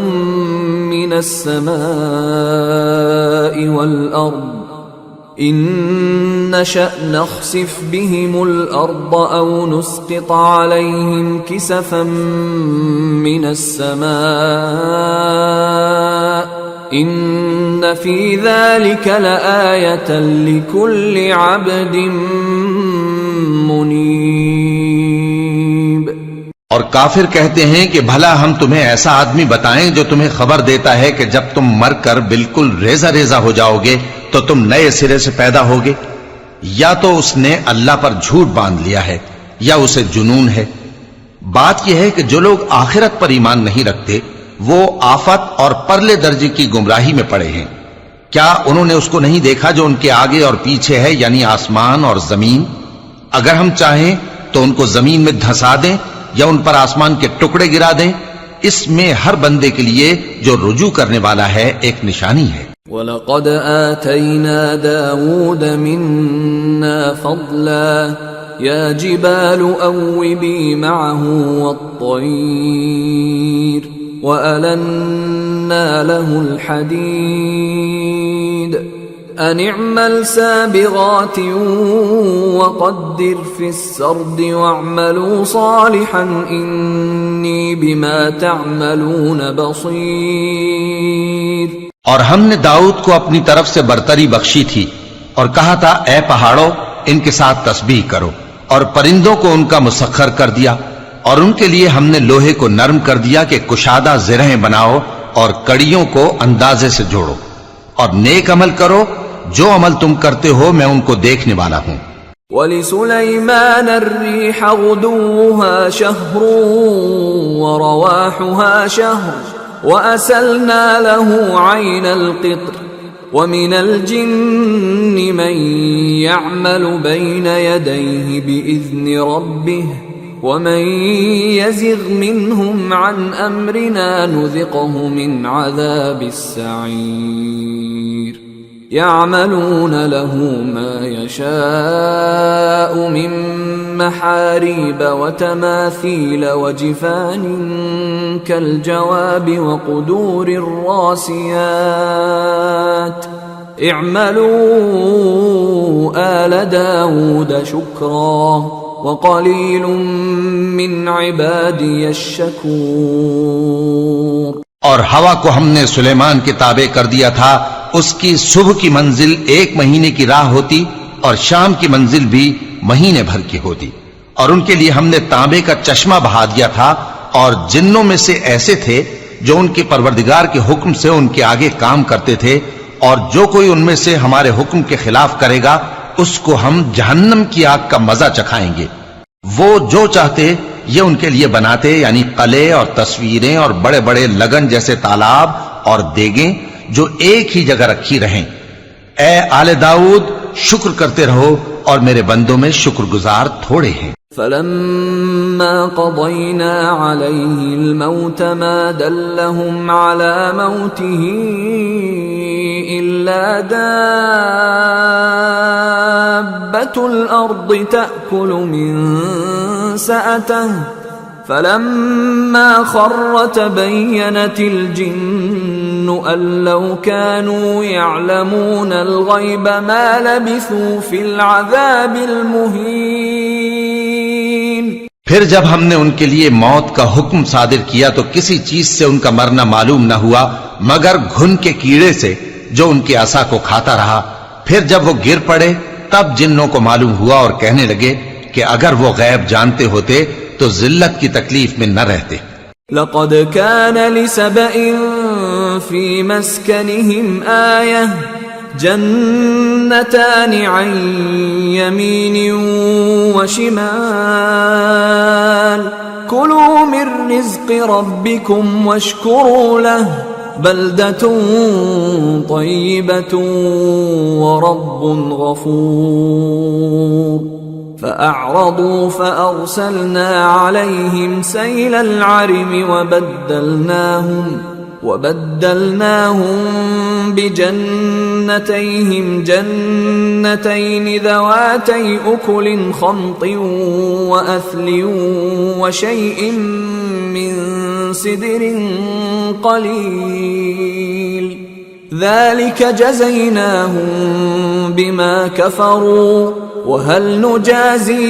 मिनस समाइ वल अर्द इन नशअ नख्सिफ बिहिमुल अर्द औ नुस्क़ित अलैहिम किसफन मिनस समाइ इन्न फी ज़ालिका लआयतन लिकुल्लि अब्दिन मुनीब। और काफिर कहते हैं कि भला हम तुम्हें ऐसा आदमी बताएं जो तुम्हें खबर देता है कि जब तुम मरकर बिल्कुल रेजा रेजा हो जाओगे तो तुम नए सिरे से पैदा होगे, या तो उसने अल्लाह पर झूठ बांध लिया है या उसे जुनून है। बात यह है कि जो लोग आखिरत पर ईमान नहीं रखते वो आफत और परले दर्जे की गुमराही में पड़े हैं। क्या उन्होंने उसको नहीं देखा जो उनके आगे और पीछे है, यानी आसमान और जमीन? अगर हम चाहें तो उनको जमीन में धंसा दें या उन पर आसमान के टुकड़े गिरा दें। इसमें हर बंदे के लिए जो रुजू करने वाला है एक निशानी है। वलक़द आतैना दाऊद मिन्ना फ़ज़ला या जिबालु अव्विबी मअहु वत्तैर वअलन्ना लहुल हदीद अन इअमल साबिगातिन वक़द्दिर फ़िस्सर्द वअमलू सालिहन इन्नी बिमा तअमलून बसीर। और हमने दाऊद को अपनी तरफ से बरतरी बख्शी थी और कहा था, ए पहाड़ों इनके साथ तस्बीह करो, और परिंदों को उनका मुसख्खर कर दिया। और उनके लिए हमने लोहे को नरम कर दिया कि कुशादा ज़िरहें बनाओ और कड़ियों को अंदाजे से जोड़ो, और नेक अमल करो, जो अमल तुम करते हो मैं उनको देखने वाला हूं। वलिसुलैमान अर्रीह गुदुव्वुहा शहरुन व रवाहुहा शहर व असलना लहु ऐनल क़ित्र व मिनल जिन्नि मन यअमलु बैन यदैहि बिइज़्नि रब्बिह व मन यज़िग़ मिनहुम अन अम्रिना नुज़िक़हु मिन अज़ाबिस सईर यअमलून लहु मा यशाअ मिन महारीब व तमासील व जिफानिन कल जवाब व क़ुदूरिर रासियात इअमलू आल दाऊद शुक्रा व क़लीलुम मिन इबादियश शकूर। और हवा को हमने सुलेमान के ताबे कर दिया था, उसकी सुबह की मंजिल 1 महीने की राह होती और शाम की मंजिल भी महीने भर की होती। और उनके लिए हमने तांबे का चश्मा बहा दिया था, और जिन्नों में से ऐसे थे जो उनके परवरदिगार के हुक्म से उनके आगे काम करते थे, और जो कोई उनमें से हमारे हुक्म के खिलाफ करेगा उसको हम जहन्नम की आग का मजा चखाएंगे। वो जो चाहते ये उनके लिए बनाते, यानी कले और तस्वीरें और बड़े बड़े लगन जैसे तालाब और देगें जो एक ही जगह रखी रहें। ए आले दाऊद, शुक्र करते रहो और मेरे बंदों में शुक्रगुजार थोड़े हैं। फलम्मा क़ज़यना अलैहिल मौत मा दल्लहुम अला मौतिही इल्ला दाब्बतुल अर्दि तअकुलु मिन सअतिही फलम्मा खर्र तबय्यनतिल जिन्नु अन लौ कानू यअलमूनल ग़ैब मा लबिथू फिल अज़ाबिल मुहीन। फिर जब हमने उनके लिए मौत का हुक्म सादिर किया तो किसी चीज से उनका मरना मालूम न हुआ मगर घुन के कीड़े से जो उनके आसा को खाता रहा। फिर जब वो गिर पड़े तब जिन्नों को मालूम हुआ और कहने लगे कि अगर वो गैब जानते होते तो जिल्लत की तकलीफ में न रहते। लक़द कान लिसबइन फी मस्कनिहिम आयह जन्नतानि अन यमीनिन व शिमाल कुलू मिन रिज़्क़ि रब्बिकुम वश्कुरू लहु बल्दतुन तय्यिबतुन व रब्बुन गफूर। فأعرضوا فأرسلنا عليهم سيل العرم وبدلناهم بجنتيهم جنتين ذواتي أكل خمط وأثل وشيء من سدر قليل ذلك جزيناهم بما كفروا وهل نجازي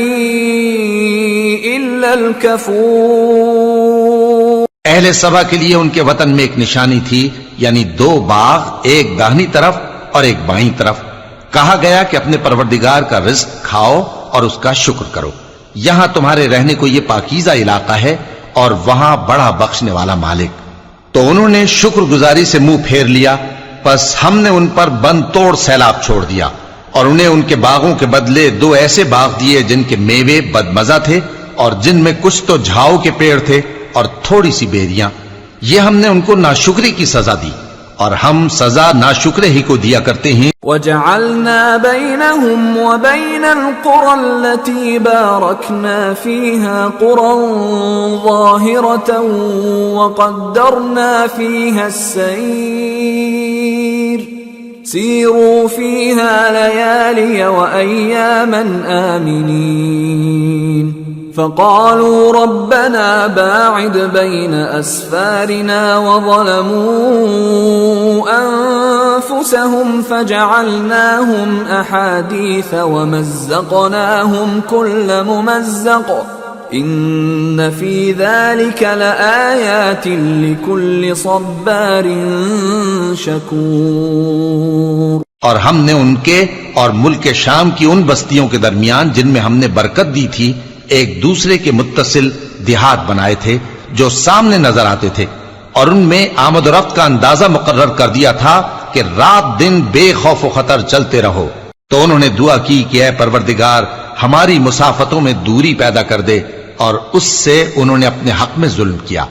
إلا الكفور। अहले सबा के लिए उनके वतन में एक निशानी थी, यानी 2 बाग, एक दाहिनी तरफ और एक बाईं तरफ। कहा गया कि अपने परवरदिगार का रिज़्क खाओ और उसका शुक्र करो। यहां तुम्हारे रहने को यह पाकीज़ा इलाका है और वहां बड़ा बख्शने वाला मालिक। तो उन्होंने शुक्रगुजारी से मुंह फेर लिया, बस हमने उन पर बंद तोड़ सैलाब छोड़ दिया और उन्हें उनके बागों के बदले 2 ऐसे बाग दिए जिनके मेवे बदमजा थे और जिनमें कुछ तो झाओ के पेड़ थे और थोड़ी सी बेरियां। ये हमने उनको नाशुक्री की सजा दी और हम सजा नाशुक्रे ही को दिया करते हैं। वजअलना बैनहुम व बैनल क़ुरा अल्लती बारकना फीहा क़ुरन ज़ाहिरतन व क़द्दरना फीहा अस्सैर सीरू फीहा लयालिय व अय्यामन आमिनीन फ़क़ालू रब्बना बाዒद बैन अस्फ़ारिना व ज़लमू अन्फ़ुसहुम फ़जअलनाहुम अहादीथ व मज़्ज़क़नाहुम कुल्ल मुमज़्ज़क़ इन्न फ़ी ज़ालिक लआयातिन लिकुल्लि सब्बारिन शकूर। और हमने उनके और मुल्क शाम की उन बस्तियों के दरमियान जिनमें हमने बरकत दी थी एक दूसरे के मुत्तसिल देहात बनाए थे जो सामने नजर आते थे, और उनमें आमद और रफ्त का अंदाजा मुकर्रर कर दिया था कि रात दिन बेखौफ खतर चलते रहो। तो उन्होंने दुआ की कि ऐ परवरदिगार, हमारी मुसाफतों में दूरी पैदा कर दे, और उससे उन्होंने अपने हक में जुल्म किया।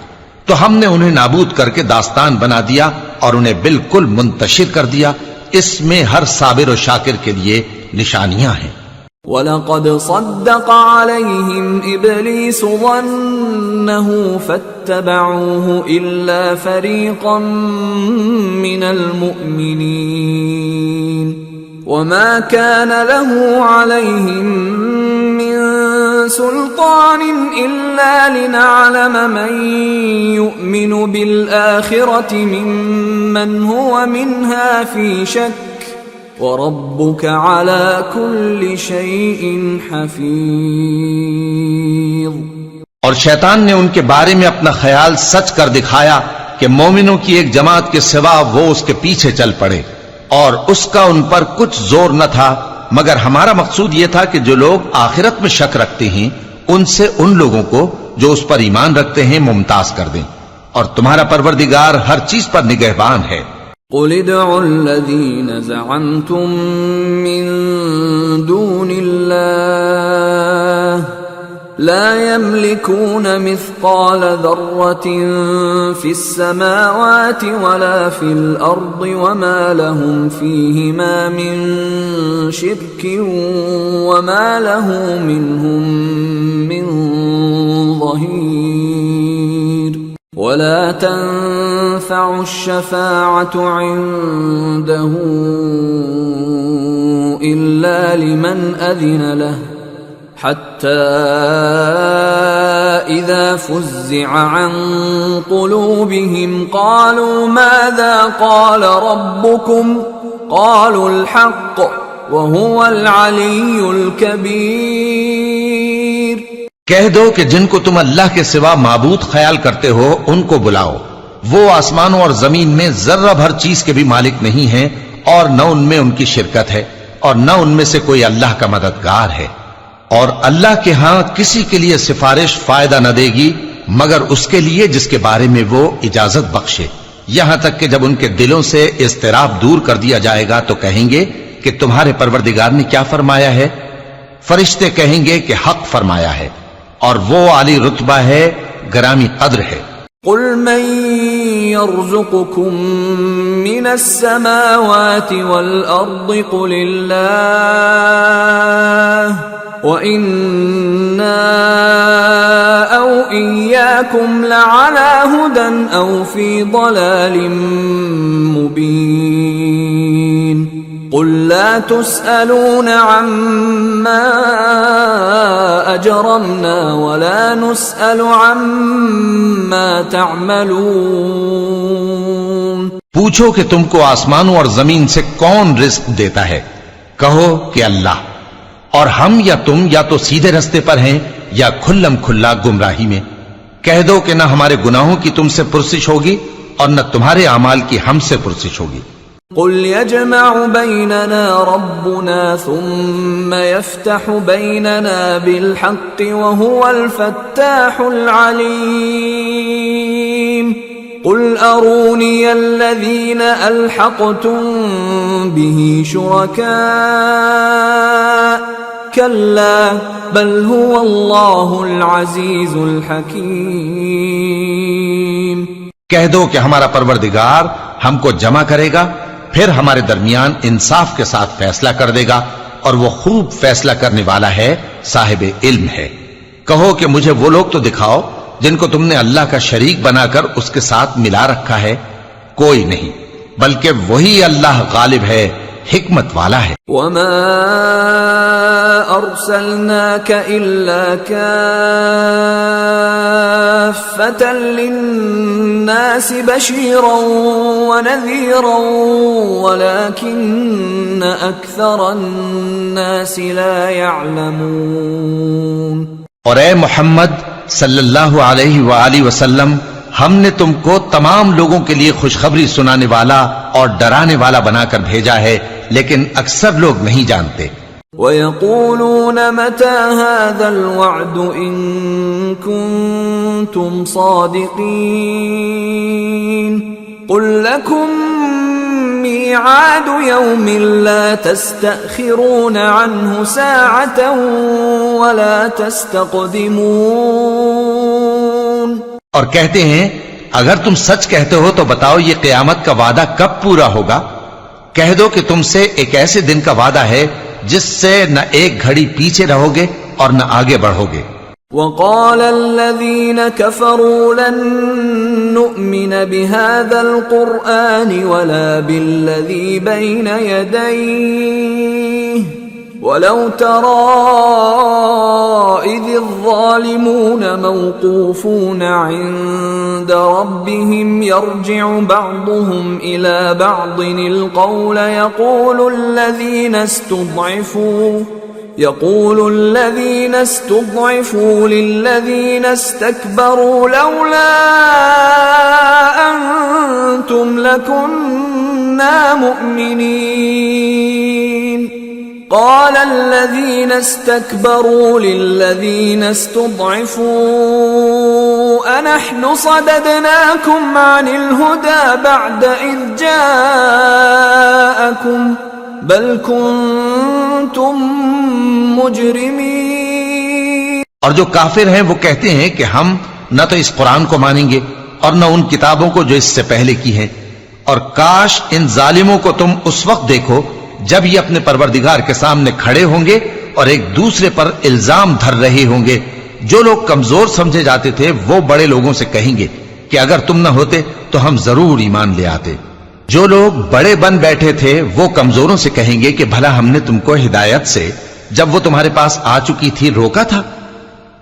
तो हमने उन्हें नाबूद करके दास्तान बना दिया और उन्हें बिल्कुल मुंतशिर कर दिया। इसमें हर साबिर और शाकिर के लिए निशानियां हैं। वलक़द सद्दक़ अलैहिम इब्लीसु ज़न्नहु फत्तबऊहु इल्ला फ़रीक़म मिनल मुअमिनीन वमा कान लहु अलैहिम मिन सुल्तान इल्ला लिनअलम मन युमिनु बिल आखिरति मिम्मन हुवा मिन्हा फी शक वरब्बुक अला कुल्लि शैइन हफीज़। और शैतान ने उनके बारे में अपना ख्याल सच कर दिखाया कि मोमिनों की एक जमात के सिवा वो उसके पीछे चल पड़े, और उसका उन पर कुछ जोर न था, मगर हमारा मकसूद ये था कि जो लोग आखिरत में शक रखते हैं उनसे उन लोगों को जो उस पर ईमान रखते हैं मुमताज कर दें। और तुम्हारा परवरदिगार हर चीज पर निगहबान है। क़ुल उद्उ अल्लज़ीना ज़अमतुम मिन दूनिल्लाह ला यमलिकून मिस्क़ाल ज़र्रतिन फ़िस्समावाति वला फ़िल अर्दि वमा लहुम फ़ीहिमा मिन शिर्किन वमा लहु मिनहुम मिन ज़हीर वला तंफ़अु अश्शफ़ाअतु इंदहु इल्ला लिमन अज़िन लहु हत्ता इज़ा फ़ुज़्ज़िअ अन क़ुलूबिहिम क़ालू माज़ा क़ाल रब्बुकुम क़ालुल हक़्क़ वहुवल अलिय्युल कबीर। कह दो कि जिनको तुम अल्लाह के सिवा माबूद ख्याल करते हो उनको बुलाओ। वो आसमानों और जमीन में जर्रा भर चीज के भी मालिक नहीं है, और न उनमें उनकी शिरकत है, और न उनमें से कोई अल्लाह का मददगार है। और अल्लाह के हां किसी के लिए सिफारिश फायदा न देगी मगर उसके लिए जिसके बारे में वो इजाजत बख्शे, यहां तक कि जब उनके दिलों से इस्तिराब दूर कर दिया जाएगा तो कहेंगे कि तुम्हारे परवरदिगार ने क्या फरमाया है। फरिश्ते कहेंगे कि हक फरमाया है, और वो आली रुतबा है, ग्रामी कद्र है। कुल मन यर्ज़ुकुकुम मिनस समावाति वल अर्दि कुलिल्लाह व इन्ना औ इय्याकुम लअला हुदन औ फी ضलालिम मुबीन। कुल ला तुस्अलून अम्मा अजरमना वला नुस्अलु अम्मा तअमलून। पूछो कि तुमको आसमानों और जमीन से कौन रिस्क देता है। कहो कि अल्लाह, और हम या तुम या तो सीधे रास्ते पर हैं या खुल्लम खुल्ला गुमराही में। कह दो कि न हमारे गुनाहों की तुमसे पुरसिश होगी और न तुम्हारे अमाल की हमसे पुरसिश होगी। कुल यजमअ बैनना रब्बुना सुम्मा यफ्तहु बैनना बिल हक़्क़ि व हुवल फत्ताहुल अलीम। कुल अरूनी अल्लज़ीना अलहक़्तुम बिही शुरका कल्ला बल हुवल्लाहुल अज़ीज़ुल हकीम। कह दो कि हमारा परवरदिगार हमको जमा करेगा, फिर हमारे दरमियान इंसाफ के साथ फैसला कर देगा, और वो खूब फैसला करने वाला है, साहिब इल्म है। कहो कि मुझे वो लोग तो दिखाओ जिनको तुमने अल्लाह का शरीक बनाकर उसके साथ मिला रखा है। कोई नहीं, बल्कि वही अल्लाह गालिब है, हिकमत वाला है। वमा अर्सलनाक इल्ला काफ़्फ़तन लिन्नासि बशीरन व नज़ीरन वलाकिन्न अक्सरन नासि ला यअलमून। और ए मोहम्मद सल्लल्लाहु अलैहि व आलिहि वसल्लम, हमने तुमको तमाम लोगों के लिए खुशखबरी सुनाने वाला और डराने वाला बनाकर भेजा है, लेकिन अक्सर लोग नहीं जानते। वयक़ूलून मता हाज़ल वअदु इन كنتم صادقين قل لكم ميعاد يوم لا تستأخرون عنه ساعة ولا تستقدمون। और कहते हैं अगर तुम सच कहते हो तो बताओ ये क़यामत का वादा कब पूरा होगा। कह दो कि तुमसे एक ऐसे दिन का वादा है जिससे न एक घड़ी पीछे रहोगे और न आगे बढ़ोगे। وقال الذين كفروا لن نؤمن بهذا القرآن ولا بالذي بين يديه ولو ترى إذ الظالمون موقوفون عند ربهم يرجع بعضهم إلى بعض القول يقول الذين استضعفوا للذين استكبروا لولا أنتم لكنا مؤمنين قال الذين استكبروا للذين استضعفوا أنحن صددناكم عن الهدى بعد إذ جاءكم بل كنتم मुजरिमीन। और जो काफिर हैं वो कहते हैं कि हम न तो इस कुरान को मानेंगे और न उन किताबों को जो इससे पहले की हैं, और काश इन जालिमों को तुम उस वक्त देखो जब ये अपने परवरदिगार के सामने खड़े होंगे और एक दूसरे पर इल्जाम धर रहे होंगे। जो लोग कमजोर समझे जाते थे वो बड़े लोगों से कहेंगे कि अगर तुम न होते तो हम जरूर ईमान ले आते। जो लोग बड़े बन बैठे थे वो कमजोरों से कहेंगे कि भला हमने तुमको हिदायत से जब वो तुम्हारे पास आ चुकी थी रोका था?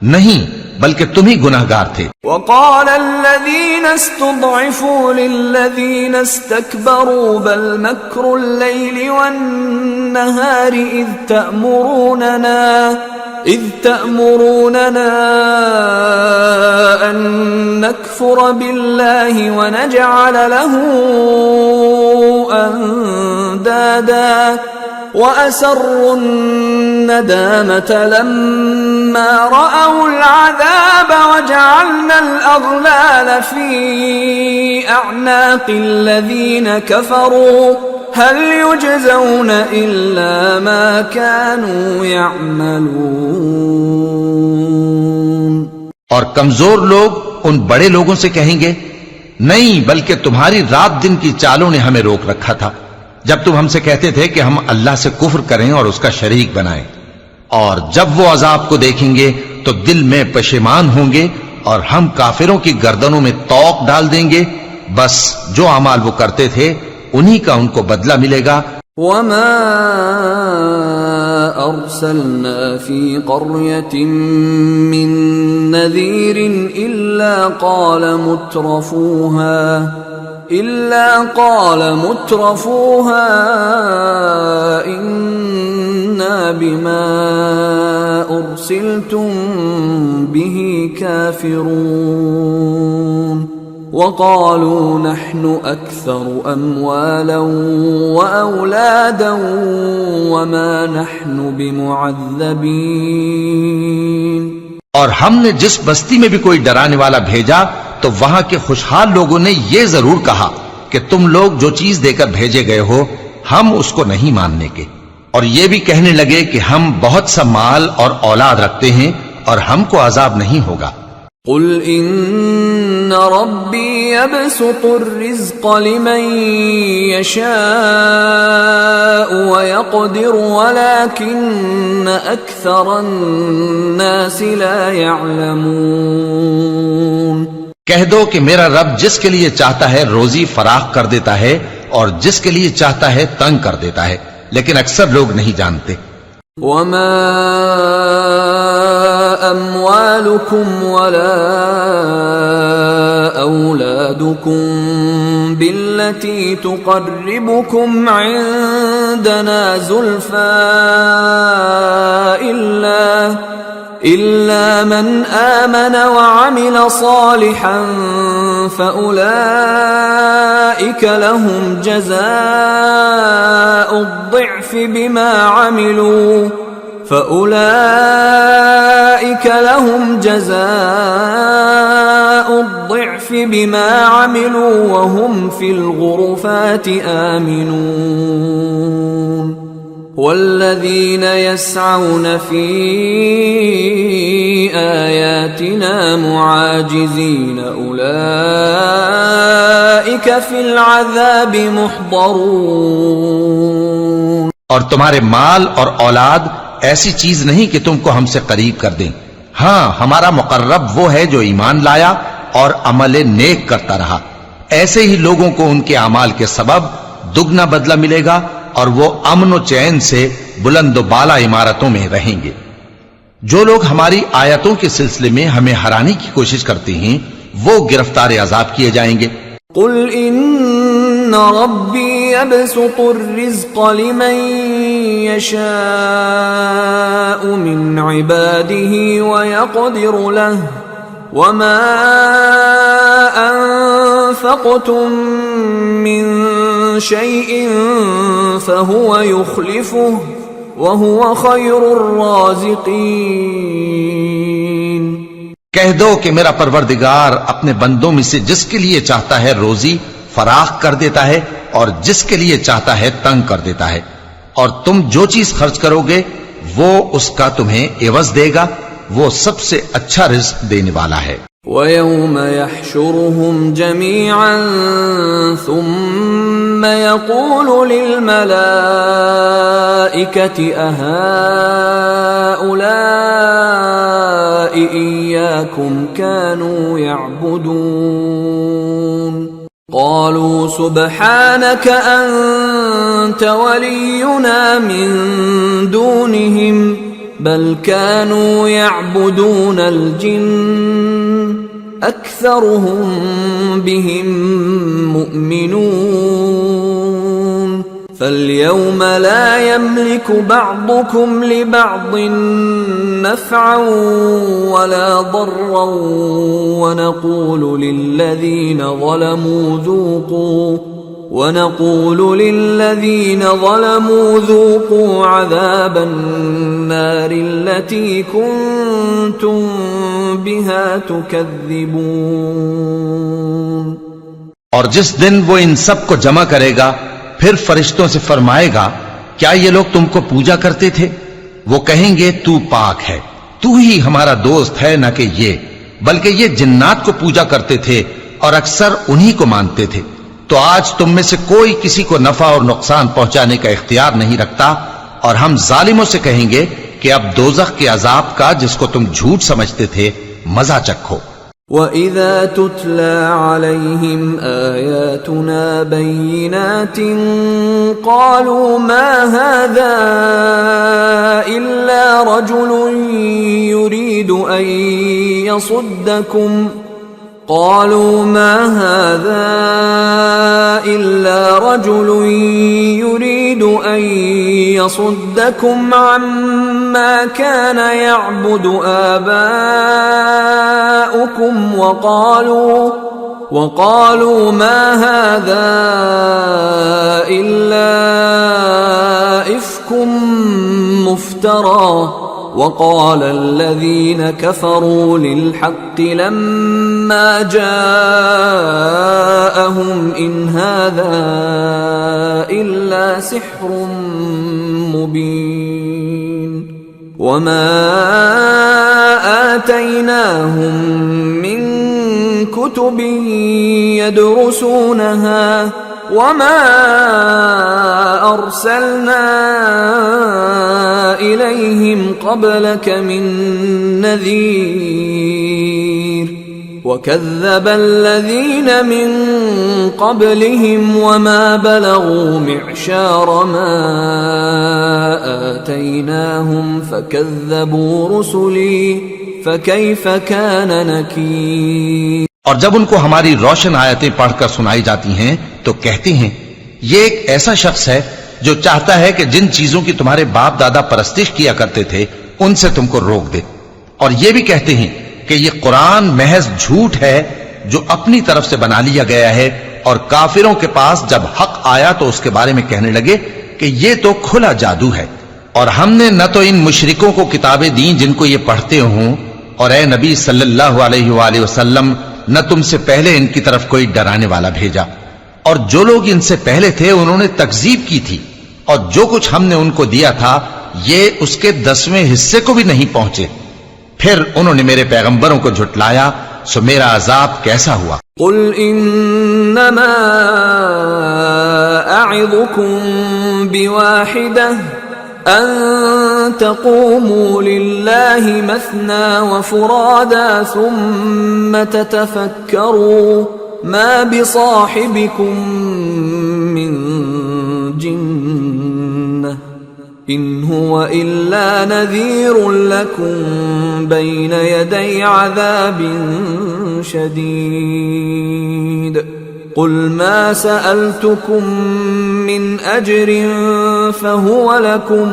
नहीं, बल्कि तुम ही गुनाहगार थे। वक़ाल الذين استضعفوا للذين استكبروا بل مكر الليل والنهار إذ تأمروننا أن نكفر بالله ونجعل له أندادا وأسروا الندامة لما رأوا العذاب وجعلنا الأغلال في أعناق الذين كفروا هل يجزون إلا ما كانوا يعملون। और कमजोर लोग उन बड़े लोगों से कहेंगे, नहीं बल्कि तुम्हारी रात दिन की चालों ने हमें रोक रखा था जब तुम हमसे कहते थे कि हम अल्लाह से कुफ्र करें और उसका शरीक बनाएं। और जब वो अजाब को देखेंगे तो दिल में पशेमान होंगे और हम काफिरों की गर्दनों में तौक डाल देंगे। बस जो अमाल वो करते थे उन्हीं का उनको बदला मिलेगा। वमा अर्सलना फी क़र्यतिन मिन नज़ीरिन इल्ला क़ाल मुत्रफूहा इन्ना बिमा उर्सिलतुम बिही काफिरून वक़ालू नहनु अक्सरु अम्वाला वअौलादा वमा नहनु बिमुअज़्ज़बीन। और हमने जिस बस्ती में भी कोई डराने वाला भेजा तो वहां के खुशहाल लोगों ने ये जरूर कहा कि तुम लोग जो चीज देकर भेजे गए हो हम उसको नहीं मानने के, और ये भी कहने लगे कि हम बहुत सा माल और औलाद रखते हैं और हमको अजाब नहीं होगा। कुल इन्न रब्बी यबसुतुर रिज़्क़ लिमन यशाअ व यक़दिरु वलाकिन्न अक्सरन नासि ला यअलमून। कह दो कि मेरा रब जिसके लिए चाहता है रोजी फराख कर देता है और जिसके लिए चाहता है तंग कर देता है, लेकिन अक्सर लोग नहीं जानते। वमा अम्वालुकुम वला औलादुकुम बिल्लती तुक़र्रिबुकुम इंदना ज़ुल्फ़ा इल्ला मन आमन वअमिल सालिहन फ़उलाइक लहुम जज़ाउ अद्दिअफ़ बिमा अमिलू فأولئك لهم جزاء الضعف بما عملوا وهم في الغرفات آمنون والذين يسعون في آياتنا معاجزين أولئك في العذاب محضرون। और तुम्हारे माल और औलाद ऐसी चीज नहीं कि तुमको हमसे करीब कर दें। हाँ, हमारा मुकर्रब वो है जो ईमान लाया और अमल नेक करता रहा। ऐसे ही लोगों को उनके अमाल के सबब दुगना बदला मिलेगा और वो अमन और चैन से बुलंद बाला इमारतों में रहेंगे। जो लोग हमारी आयतों के सिलसिले में हमें हराने की कोशिश करते हैं वो गिरफ्तार अजाब किए जाएंगे। कुल इन्न रब्बी यबसुतुर रिज़्क़ लिमन यशाअ मिन इबादिही व यक़दिरु लहु वमा अनफ़क़्तुम मिन शैइन फहुव युख़्लिफुहु व हुव खैरुर राज़िक़ीन। कह दो कि मेरा परवरदिगार अपने बंदों में से जिसके लिए चाहता है रोजी फराख कर देता है और जिसके लिए चाहता है तंग कर देता है, और तुम जो चीज खर्च करोगे वो उसका तुम्हें एवज देगा। वो सबसे अच्छा रिज़्क़ देने वाला है। वयौम यहशुरुहुम जमीअन सुम्म यक़ूलु लिलमलाइकति अहाउलाइ इय्याकुम कानू यअबुदून क़ालू सुब्हानक अंत वलियुना मिन दूनिहिम बल कानू यअबुदून अल-जिन्न अक्सरुहुम बिहिम मुअमिनून फल्यौम ला यमलिकु बअदुकुम लिबअदिन नफ़अन वला दर्रन ونقول للذين ظلموا ذوقوا عذاب النار التي كنتم بها تكذبون। और जिस दिन वो इन सब को जमा करेगा फिर फरिश्तों से फरमाएगा, क्या ये लोग तुमको पूजा करते थे? वो कहेंगे, तू पाक है, तू ही हमारा दोस्त है, न कि ये, बल्कि ये जिन्नात को पूजा करते थे और अक्सर उन्हीं को मानते थे। तो आज तुम में से कोई किसी को नफा और नुकसान पहुंचाने का इख्तियार नहीं रखता, और हम जालिमों से कहेंगे कि अब दोज़ख के अजाब का जिसको तुम झूठ समझते थे मजा चखो। वइज़ा तुतला अलैहिम आयातुना बय्यिनातिन क़ालू मा हाज़ा इल्ला रजुलुन युरीदु अन यसुद्दकुम قالوا ما هذا إلا رجل يريد أن يصدكم عما كان يعبد آباؤكم وقالوا ما هذا إلا إفك مفترى وقال الذين كفروا للحق لما جاءهم إن هذا إلا سحر مبين وما آتيناهم من كتب يدرسونها وما أرسلنا إليهم قبلك من نذير وكذب الذين من قبلهم وما بلغوا معشار ما آتيناهم فكذبوا رسلي فكيف كان نكير। और जब उनको हमारी रोशन आयतें पढ़कर सुनाई जाती हैं तो कहते हैं, ये एक ऐसा शख्स है जो चाहता है कि जिन चीजों की तुम्हारे बाप दादा परस्तिश किया करते थे उनसे तुमको रोक दे, और ये भी कहते हैं कि ये कुरान महज झूठ है जो अपनी तरफ से बना लिया गया है, और काफिरों के पास जब हक आया तो उसके बारे में कहने लगे कि ये तो खुला जादू है। और हमने न तो इन मुशरिकों को किताबें दी जिनको ये पढ़ते हों, और ए नबी सल्लल्लाहु अलैहि वसल्लम न तुमसे पहले इनकी तरफ कोई डराने वाला भेजा, और जो लोग इनसे पहले थे उन्होंने तकजीब की थी, और जो कुछ हमने उनको दिया था ये उसके 10वें हिस्से को भी नहीं पहुंचे। फिर उन्होंने मेरे पैगंबरों को झुटलाया, सो मेरा अजाब कैसा हुआ। कुल इन्नमा अइज़ुकुम बिवाहिदह अन तक़ूमू लिल्लाहि मस्ना व फुरादा सुम्मा ततफक्करू मा बिसाहिबिकुम मिन जिन्नह इन हुवा इल्ला नज़ीरुन लकुम बैन यदै अज़ाबिन शदीद। कुल मा सअल्तुकुम मिन अज्रिन फहुवा लकुम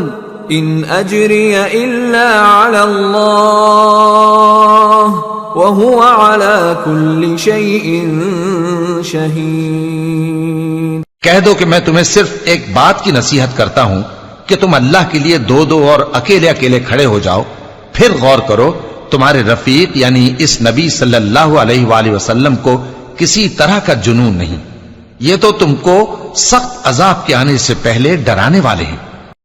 इन अज्रिय इल्ला अला अल्लाह व हुवा अला कुल्लि शैइन शहीद। कह दो कि मैं तुम्हें सिर्फ एक बात की नसीहत करता हूं कि तुम अल्लाह के लिए दो दो और अकेले अकेले खड़े हो जाओ। फिर गौर करो, तुम्हारे रफीक यानी इस नबी सल्लल्लाहु अलैहि वसल्लम को किसी तरह का जुनून नहीं, ये तो तुमको सख्त अजाब के आने से पहले डराने वाले हैं।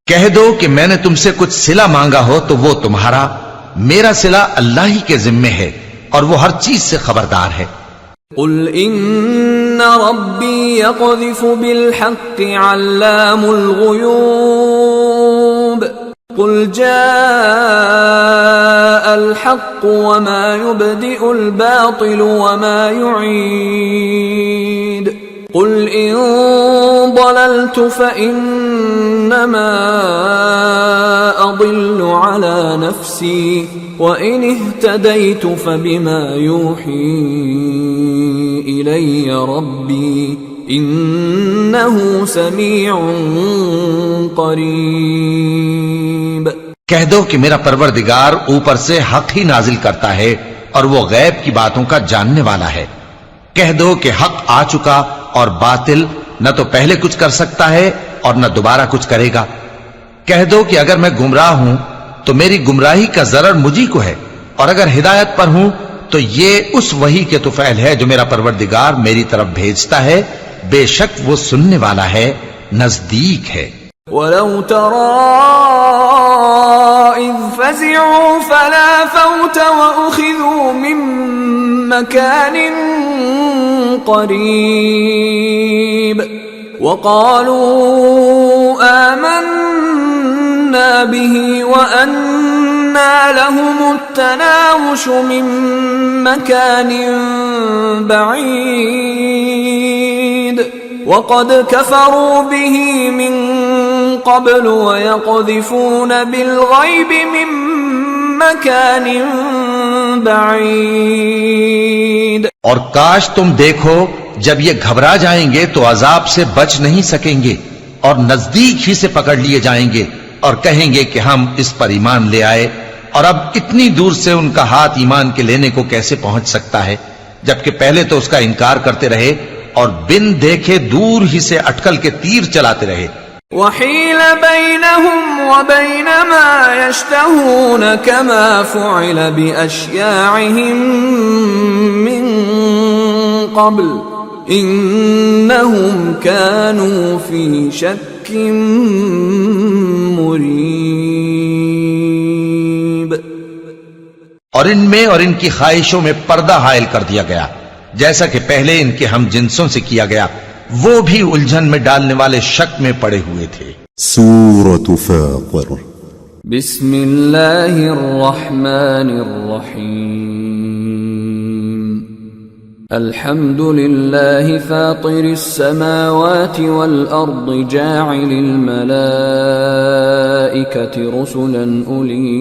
कह दो कि मैंने तुमसे कुछ सिला मांगा हो तो वो तुम्हारा, मेरा सिला अल्लाह ही के जिम्मे है और वो हर चीज से खबरदार है। कुल इन्ना रब्बी यक़ज़िफ़ु बिल-हक़्क़ि अल्लामुल ग़ुयूब कुल जाअल हक़्क़ु व मा युब्दिउल बातिलु व मा युईद। कुल इन ضللtu فإنما أضل على نفسي وإن اهتديت فبما يوحي إلي ربي إنه سميع قريب। कह दो कि मेरा परवरदिगार ऊपर से हक ही नाजिल करता है और वो गैब की बातों का जानने वाला है। कह दो कि हक आ चुका और बातिल न तो पहले कुछ कर सकता है और न दोबारा कुछ करेगा। कह दो कि अगर मैं गुमराह हूं तो मेरी गुमराही का जरर मुझी को है, और अगर हिदायत पर हूं तो ये उस वही के तुफैल है जो मेरा परवरदिगार मेरी तरफ भेजता है। बेशक वो सुनने वाला है, नजदीक है। वलौ तरा इज़ फ़ज़िअू फ़ला फ़ौत व उख़िज़ू मिन मकानिन क़रीब व क़ालू आमन्ना बिही व अन्ना लहुमुत तनावुश मिन मकानिन बईद वक़द कफ़रू बिही मिन क़ब्ल वयक़ज़िफ़ून बिल-ग़ैब मिन मकानिन बईद। और काश तुम देखो जब ये घबरा जाएंगे तो अजाब से बच नहीं सकेंगे और नजदीक ही से पकड़ लिए जाएंगे और कहेंगे कि हम इस पर ईमान ले आए, और अब इतनी दूर से उनका हाथ ईमान के लेने को कैसे पहुंच सकता है, जबकि पहले तो उसका इनकार करते रहे और बिन देखे दूर ही से अटकल के तीर चलाते रहे। वहील बैनहुम व बैन मा यश्तहून कमा फ़ुइल बिअश्याइहिम मिन क़ब्ल इन्नहुम कानू फ़ी शक्किन मुरीब। और इनमें और इनकी ख्वाहिशों में पर्दा हायल कर दिया गया, जैसा कि पहले इनके हम जिन्सों से किया गया। वो भी उलझन में डालने वाले शक में पड़े हुए थे। सूरत फातिर। बिस्मिल्लाहिर रहमानिर रहीम। अल्हम्दुलिल्लाहि फातिरिस समावाति वल अर्दि जाइलिल मलाइकति रुसुलन उली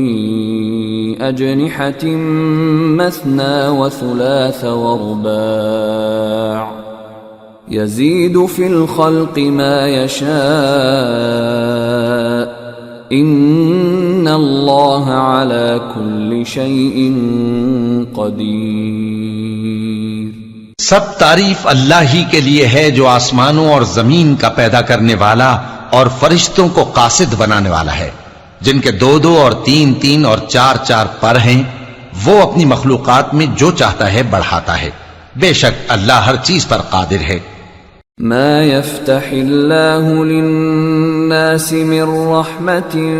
अजनिहतिन मस्ना व सुलास व रुबा' यज़ीदु फ़िल ख़ल्क़ि मा यशाअ इन्नल्लाह अला कुल्लि शैइन क़दीर। सब तारीफ अल्लाह ही के लिए है जो आसमानों और जमीन का पैदा करने वाला और फरिश्तों को कासिद बनाने वाला है। जिनके 2-2 और 3-3 और 4-4 पर हैं, वो अपनी मखलूकात में जो चाहता है बढ़ाता है। बेशक अल्लाह हर चीज पर कादिर है। मा यफ्तहिल्लाहु लिन्नासि मिर रहमतिन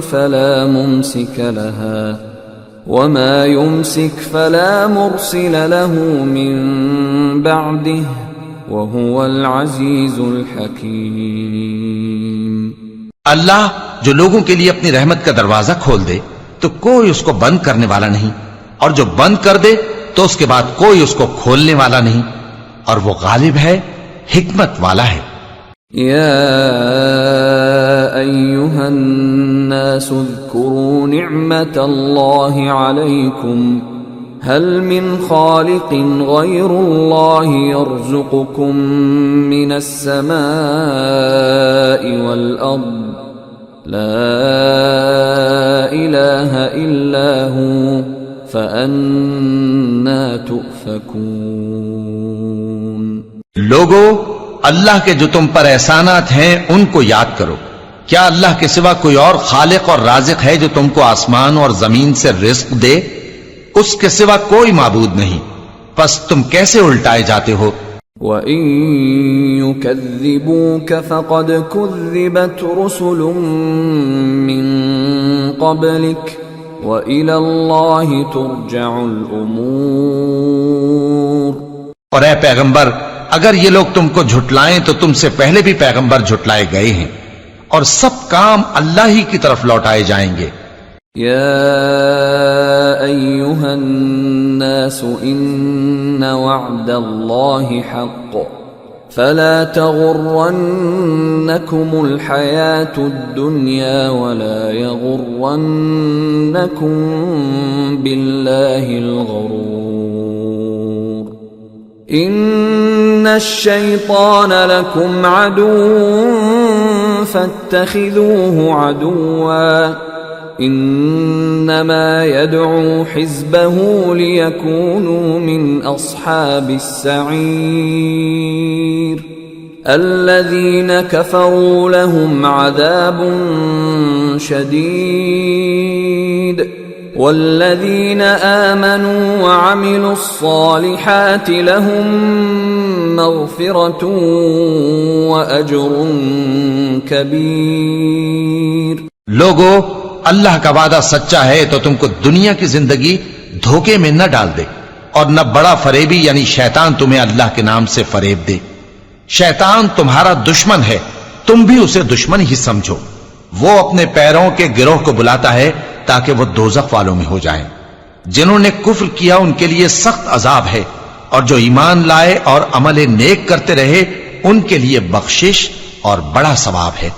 फला मुमसिक लहा वमा युमसिक फला मुरसिल लहु मिन बअदिह वहुवल अज़ीज़ुल हकीम। अल्लाह जो लोगों के लिए अपनी रहमत का दरवाजा खोल दे तो कोई उसको बंद करने वाला नहीं, और जो बंद कर दे तो उसके बाद कोई उसको खोलने वाला नहीं, और वो गालिब है, हिकमत वाला है। या अय्युहन नास उज़्कुरू निअमतल्लाहि अलैकुम हल मिन खालिकिन गैरुल्लाहि यर्ज़ुक़ुकुम मिनस समाइ वल अर्द ला इलाहा इल्ला हु फ़अन्ना तुफ़कून। लोगो, अल्लाह के जो तुम पर एहसानात हैं उनको याद करो। क्या अल्लाह के सिवा कोई और खालिक और राज़िक है जो तुमको आसमान और जमीन से रिज़्क़ दे? उसके सिवा कोई माबूद नहीं, बस तुम कैसे उल्टाए जाते हो। वइन युकज़्ज़िबूक फ़क़द कुज़्ज़िबत रुसुलुम मिन क़ब्लिक व इलल्लाहि तुरजउल उमूर। और ऐ पैगंबर, अगर ये लोग तुमको झुटलाएं तो तुमसे पहले भी पैगंबर झुटलाए गए हैं, और सब काम अल्लाह ही की तरफ लौटाए जाएंगे। या अय्युहन नास इन्न वअदल्लाहि हक़्क़ फला तग़ुर्रन्नकुमुल हयातुद दुनिया वला यग़ुर्रन्नकुम बिल्लाहिल गरूर। इन्नश शैतान लकुम अदुव्वुन फत्तखिज़ूहु अदुव्वा इन्नमा यदअू हिज़्बहु लियकूनू मिन अस्हाबिस सईर अल्लज़ीन कफ़रू लहुम अज़ाबुन शदीद वल्लज़ीन आमनू वअमिलुस्सालिहाति लहुम मग़फ़िरतुन व अज्रुन कबीर। लोगो, अल्लाह का वादा सच्चा है तो तुमको दुनिया की जिंदगी धोखे में न डाल दे, और न बड़ा फरेबी यानी शैतान तुम्हें अल्लाह के नाम से फरेब दे। शैतान तुम्हारा दुश्मन है, तुम भी उसे दुश्मन ही समझो। वो अपने पैरों के गिरोह को बुलाता है ताकि वो दोज़ख वालों में हो जाएं। जिन्होंने कुफ्र किया उनके लिए सख्त अजाब है, और जो ईमान लाए और अमल नेक करते रहे उनके लिए बख्शिश और बड़ा सवाब है।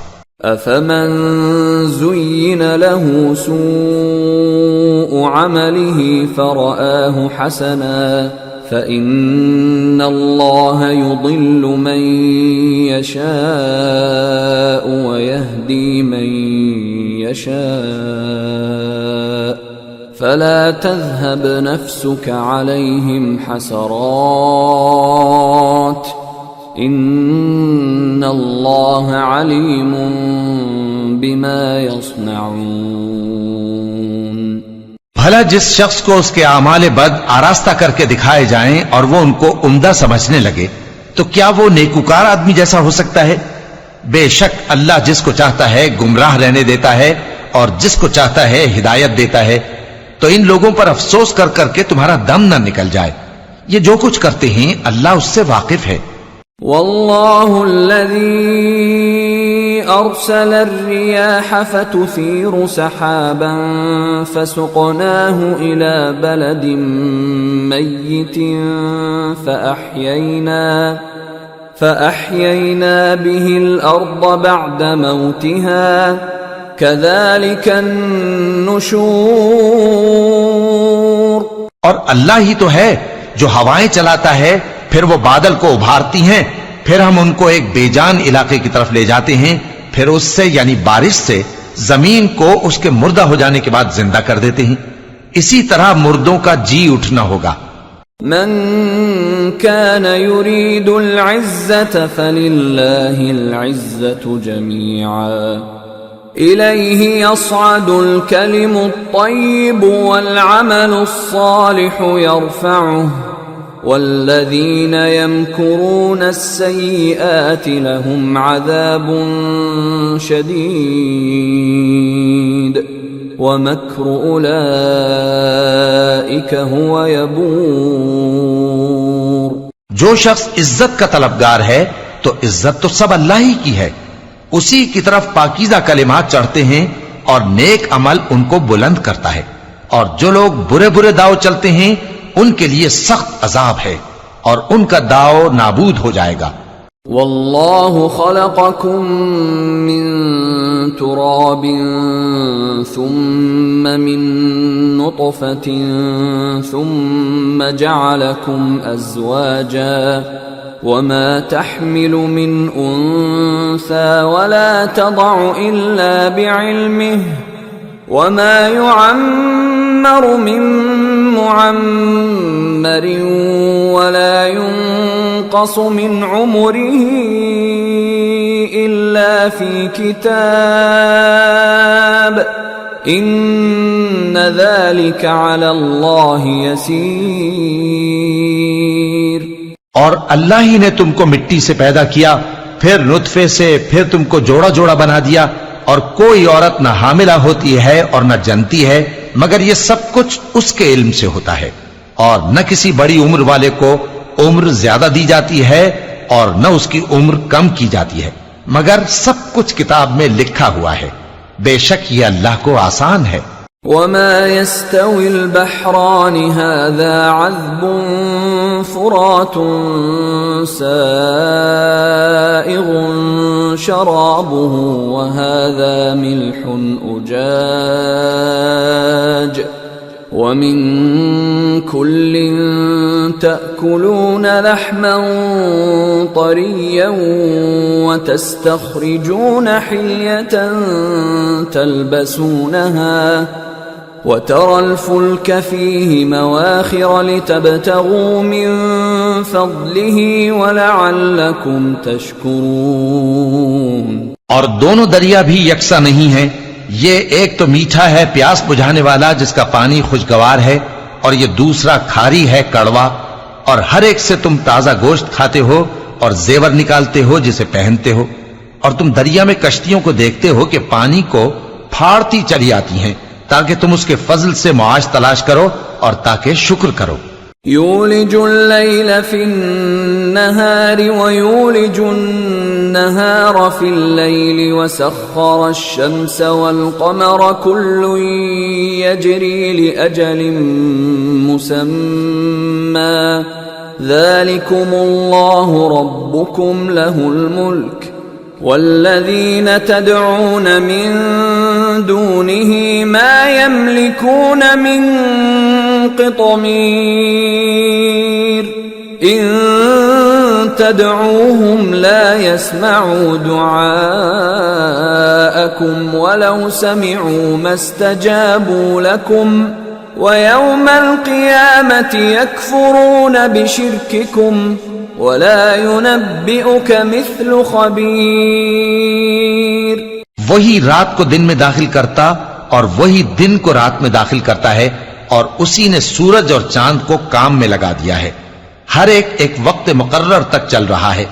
अफमन ज़ुय्यिन लहू सूअ अमलिही फरआहु हसना फ़इन्नल्लाह युदिल्लु मन यशाअ व यहदी मन यशाअ फला तज़हब नफ्सुक अलैहिम हसरात इन्नल्लाह अलीमुन बिमा यस्नऊन। भला जिस शख्स को उसके आमाले बद आरास्ता करके दिखाए जाएं और वो उनको उम्दा समझने लगे, तो क्या वो नेकुकार आदमी जैसा हो सकता है? बेशक अल्लाह जिसको चाहता है गुमराह रहने देता है और जिसको चाहता है हिदायत देता है। तो इन लोगों पर अफसोस कर करके तुम्हारा दम न निकल जाए। ये जो कुछ करते हैं अल्लाह उससे वाकिफ है। वल्लाहु अल्लज़ी अरसल अर्रियाह फतुसीरु सहाबन फसुक़नाहु इला बलदिन मय्यितिन फअह्यैना बिहिल अर्द बअद मौतिहा कज़ालिकन नुशूर। और अल्लाह ही तो है जो हवाएं चलाता है, फिर वो बादल को उभारती हैं, फिर हम उनको एक बेजान इलाके की तरफ ले जाते हैं, फिर उससे यानी बारिश से जमीन को उसके मुर्दा हो जाने के बाद जिंदा कर देते हैं। इसी तरह मुर्दों का जी उठना होगा। मन कान युरीदुल इज़्ज़त फलिल्लाहिल इज़्ज़तु जमीआ इलैहि यस्अदुल कलिमुत तय्यिबु वल अमलुस सालिहु यरफउहु वल्लज़ीन यमकुरून अस्सय्यिआति लहुम अज़ाबुन शदीद वमक्रु उलाइक हुवा यबूर। जो शख्स इज्जत का तलबगार है तो इज्जत तो सब अल्लाह ही की है, उसी की तरफ पाकीज़ा कलिमात चढ़ते हैं और नेक अमल उनको बुलंद करता है। और जो लोग बुरे बुरे दाव चलते हैं उनके लिए सख्त अजाब है और उनका दाव नाबूद हो जाएगा। वल्लाहु खलक़कुम मिन तुराबिन सुम्मा मिन नुत्फतिन सुम्मा जअलकुम अज़वाजा वमा तहमिलु मिन उन्सा वला तदअु इल्ला बिइल्मिहि वमा युअम्मरु मिन मुअम्मरिन वला युनक़सु मिन उम्रिहि इल्ला फी किताब इन्न ज़ालिका अला अल्लाहि यसीर। और अल्लाह ही ने तुमको मिट्टी से पैदा किया, फिर नुत्फे से, फिर तुमको जोड़ा जोड़ा बना दिया, और कोई औरत न हामिला होती है और न जनती है मगर ये सब कुछ उसके इल्म से होता है। और न किसी बड़ी उम्र वाले को उम्र ज्यादा दी जाती है और न उसकी उम्र कम की जाती है, मगर सब कुछ किताब में लिखा हुआ है। बेशक ये अल्लाह को आसान है। वमा यस्तविल बहरानि हाज़ा अज़्बुन फुरातुन साइगुन शराबुहु व हाज़ा मिल्हुन उजाज व मिन कुल्लिन तअकुलून लहमन तरिय्यन व तस्तखरिजून हिल्यतन तल्बसूनहा وترى الفلك فيه مواخر لتبتغوا من فضله ولعلكم تشكرون। और दोनों दरिया भी यकसा नहीं है, ये एक तो मीठा है प्यास बुझाने वाला जिसका पानी खुशगवार है, और ये दूसरा खारी है कड़वा, और हर एक से तुम ताजा गोश्त खाते हो और जेवर निकालते हो जिसे पहनते हो। और तुम दरिया में कश्तियों को देखते हो कि पानी को फाड़ती चली आती हैं ताकि तुम उसके फजल से मुआश तलाश करो और ताकि शुक्र करो। यूलिजुल लैल फिन्नहारि व यूलिजुन नहार फिल लैलि व सख्खर अश-शम्स वल क़मर कुल्लुन यजरी लिअजलिन मुसम्मा ज़ालिकुमुल्लाहु रब्बुकुम लहुल मुल्क वल्लज़ीन तदऊन मिन दूनिही मा यमलिकून मिन क़ित्मीर इन तदऊहुम ला यस्मऊ दुआअकुम वलौ समिऊ मस्तजाबू लकुम व यौमल क़ियामति यकफ़ुरून बिशिर्किकुम वला युनब्बिउक मिस्लु खबीर। वही रात को दिन में दाखिल करता और वही दिन को रात में दाखिल करता है, और उसी ने सूरज और चांद को काम में लगा दिया है। हर एक एक वक्त मुकर्रर तक चल रहा है।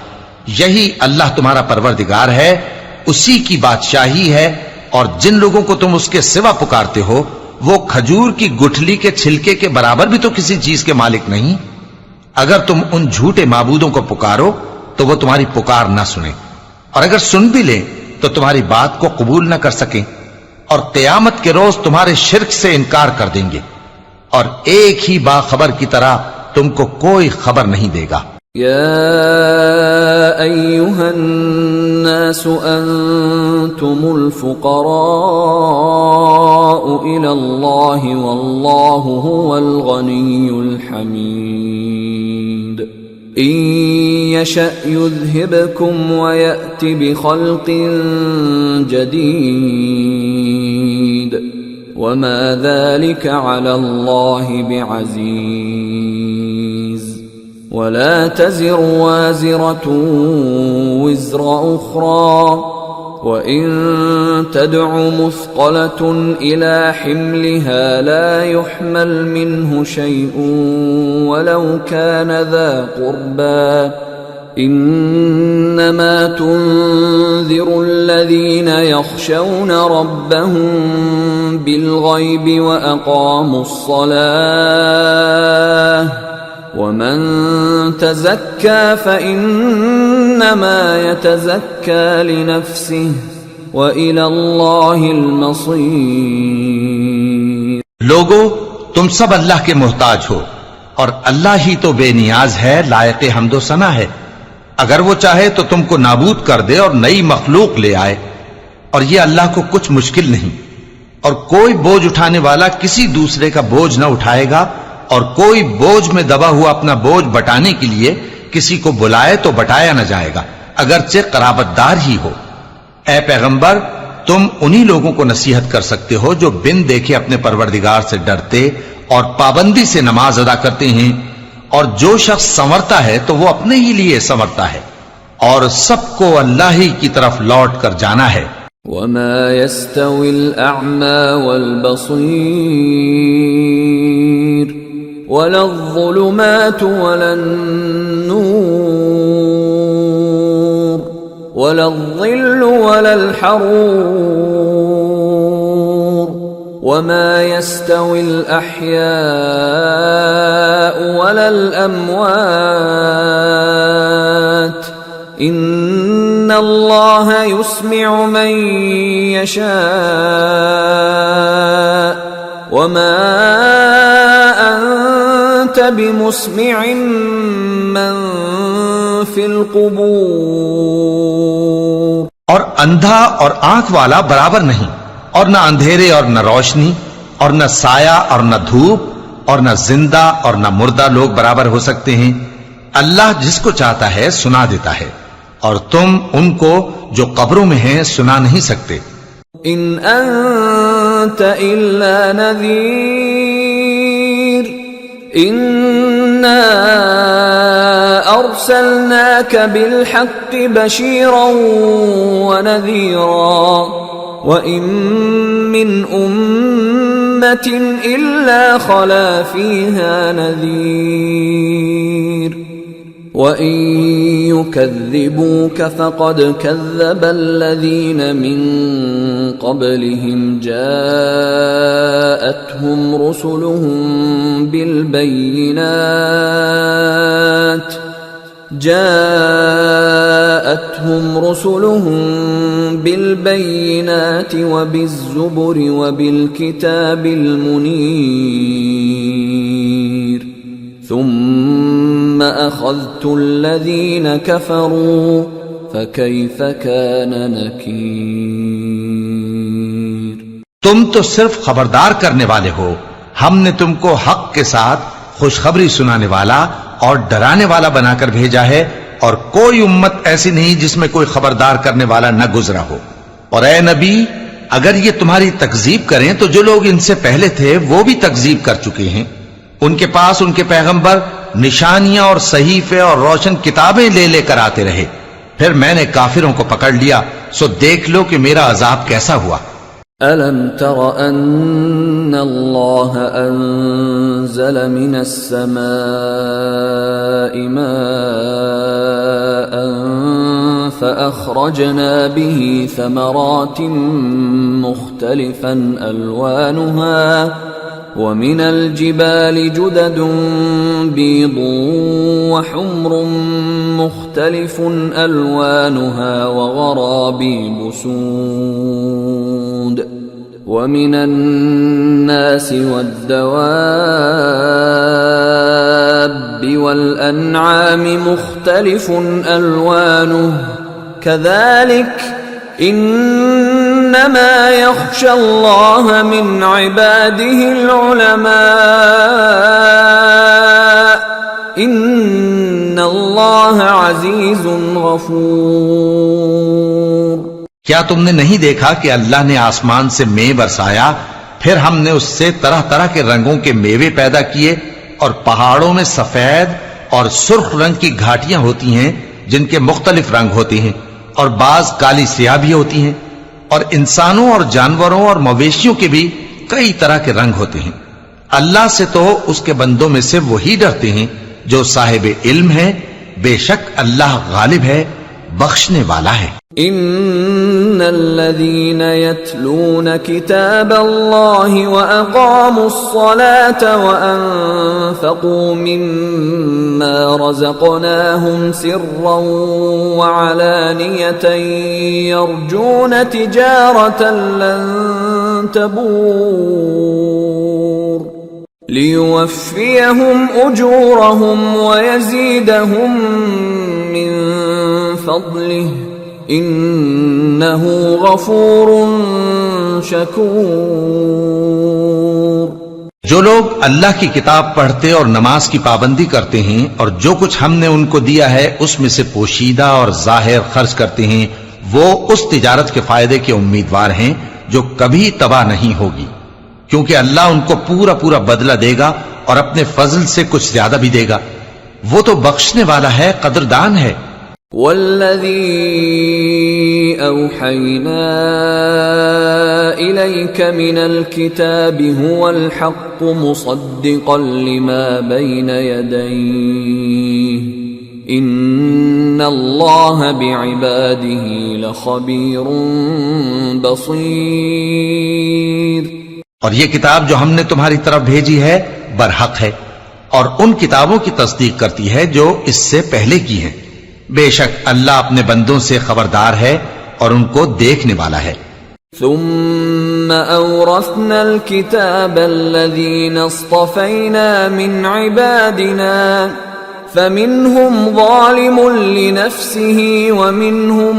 यही अल्लाह तुम्हारा परवरदिगार है, उसी की बादशाही है। और जिन लोगों को तुम उसके सिवा पुकारते हो वो खजूर की गुठली के छिलके के बराबर भी तो किसी चीज के मालिक नहीं। अगर तुम उन झूठे माबूदों को पुकारो तो वो तुम्हारी पुकार ना सुने, और अगर सुन भी ले तो तुम्हारी बात को कबूल ना कर सके, और क़यामत के रोज तुम्हारे शिर्क से इनकार कर देंगे, और एक ही बाखबर की तरह तुमको कोई खबर नहीं देगा। या अय्युहन नासु अंतुमुल फुक़राउ इलल्लाहि वल्लाहु हुवल गनियुल हमीद। इन यशअ युज़हिबकुम व यअति बिखल्क़िन जदीद वमा ज़ालिका अला अल्लाहि बिअज़ीज़। वला तज़िरु वाज़िरतुन विज़्र उख़रा وإن تدع مثقلة إلى حملها لا يحمل منه شيء ولو كان ذا قربى إنما تنذر الذين يخشون ربهم بالغيب وأقاموا الصلاة ومن تزكى فإنما يتزكى لنفسه وإلى الله المصير। लोगो, तुम सब अल्लाह के मोहताज हो और अल्लाह ही तो बेनियाज है, लायक हम्दो सना है। अगर वो चाहे तो तुमको नाबूद कर दे और नई मखलूक ले आए, और ये अल्लाह को कुछ मुश्किल नहीं। और कोई बोझ उठाने वाला किसी दूसरे का बोझ न उठाएगा, और कोई बोझ में दबा हुआ अपना बोझ बटाने के लिए किसी को बुलाए तो बटाया न जाएगा, अगरचे कराबतदार ही हो। ए पैगंबर, तुम उन्हीं लोगों को नसीहत कर सकते हो जो बिन देखे अपने परवरदिगार से डरते और पाबंदी से नमाज अदा करते हैं, और जो शख्स संवरता है तो वो अपने ही लिए संवरता है, और सबको अल्लाह ही की तरफ लौट कर जाना है। वमा यस्तविल अअमा वल बसीर वलज़्ज़ुलुमातु वलन्नूर वलज़्ज़िल्लु वललहरूर वमा यस्तविल अहयाउ वलल अमवात इन्नल्लाह युस्मिउ मन यशा वमा अंत बिमुस्मिइन मन फिल कुबूर। और अंधा और आंख वाला बराबर नहीं, और न अंधेरे और न रोशनी, और न साया और न धूप, और न जिंदा और न मुर्दा लोग बराबर हो सकते हैं। अल्लाह जिसको चाहता है सुना देता है, और तुम उनको जो कब्रों में हैं सुना नहीं सकते। इन अंत इल्ला नज़ीर इन्ना अर्सलनाका बिलहक्कि बशीरन व नज़ीरा व इन मिन उम्मतिन इल्ला खला फीहा नज़ीर وَإِن يُكَذِّبُوكَ فَقَدْ كَذَّبَ الَّذِينَ مِن قَبْلِهِمْ جَاءَتْهُمْ رُسُلُهُم بِالْبَيِّنَاتِ وَبِالزُّبُرِ وَبِالْكِتَابِ الْمُنِيرِ ثُمَّ أَخَذْتُ الَّذِينَ كَفَرُوا فَكَيْفَ كَانَ नकीर। तुम तो सिर्फ खबरदार करने वाले हो, हमने तुमको हक के साथ खुशखबरी सुनाने वाला और डराने वाला बनाकर भेजा है, और कोई उम्मत ऐसी नहीं जिसमें कोई खबरदार करने वाला न गुजरा हो। और ए नबी, अगर ये तुम्हारी तकजीब करें तो जो लोग इनसे पहले थे वो भी तकजीब कर चुके हैं। उनके पास उनके पैगंबर निशानियां और सहीफे और रोशन किताबें ले लेकर आते रहे, फिर मैंने काफिरों को पकड़ लिया, सो देख लो कि मेरा अजाब कैसा हुआ। अलम तर अन्ना अल्लाह अंज़ल मिनस समाई माअन फअख़रजना बिही समरातिन मुख्तलिफन अलवानुहा ومن الجبال جدد بيض وحمر مختلف ألوانها وغرابيب سود ومن الناس والدواب والأنعام مختلف ألوانه كذلك إنما يخشى الله من عباده العلماء إن الله عزيز غفور। क्या तुमने नहीं देखा कि अल्लाह ने आसमान से मेंह बरसाया, फिर हमने उससे तरह तरह के रंगों के मेवे पैदा किए, और पहाड़ों में सफेद और सुर्ख रंग की घाटियां होती हैं जिनके मुख्तलिफ रंग होते हैं, और बाज काली स्याह भी होती हैं, और इंसानों और जानवरों और मवेशियों के भी कई तरह के रंग होते हैं। अल्लाह से तो उसके बंदों में से वही डरते हैं जो साहिब इल्म है। बेशक अल्लाह गालिब है, बख्शने वाला है। इन्नल्लज़ीन यत्लून किताबल्लाहि व अक़ामुस्सलात व अनफ़क़ू मिम्मा रज़क़नाहुम सिर्रन व अलानियतन यर्जून तिजारतन लन तबूर लियुवफ़्फ़ियहुम उजूरहुम व यज़ीदहुम मिन फ़ज़लिहि इन्नहु गफूरुन शकूर। जो लोग अल्लाह की किताब पढ़ते और नमाज की पाबंदी करते हैं और जो कुछ हमने उनको दिया है उसमें से पोशीदा और जाहिर खर्च करते हैं, वो उस तिजारत के फायदे के उम्मीदवार हैं जो कभी तबाह नहीं होगी, क्योंकि अल्लाह उनको पूरा पूरा बदला देगा और अपने फजल से कुछ ज्यादा भी देगा। वो तो बख्शने वाला है, कदरदान है। वल्लज़ी औहयना इलैक मिनल किताबि हुवल हक़्क़ु मुसद्दिक़न लिमा बैन यदैहि इन्नल्लाह बिइबादिही लख़बीरुन बसीर। और ये किताब जो हमने तुम्हारी तरफ भेजी है बरहक है और उन किताबों की तस्दीक करती है जो इससे पहले की हैं। बेशक अल्लाह अपने बंदों से खबरदार है और उनको देखने वाला है। ثم أورثنا الكتاب الذين اصطفينا من عبادنا فمنهم ظالم لنفسه ومنهم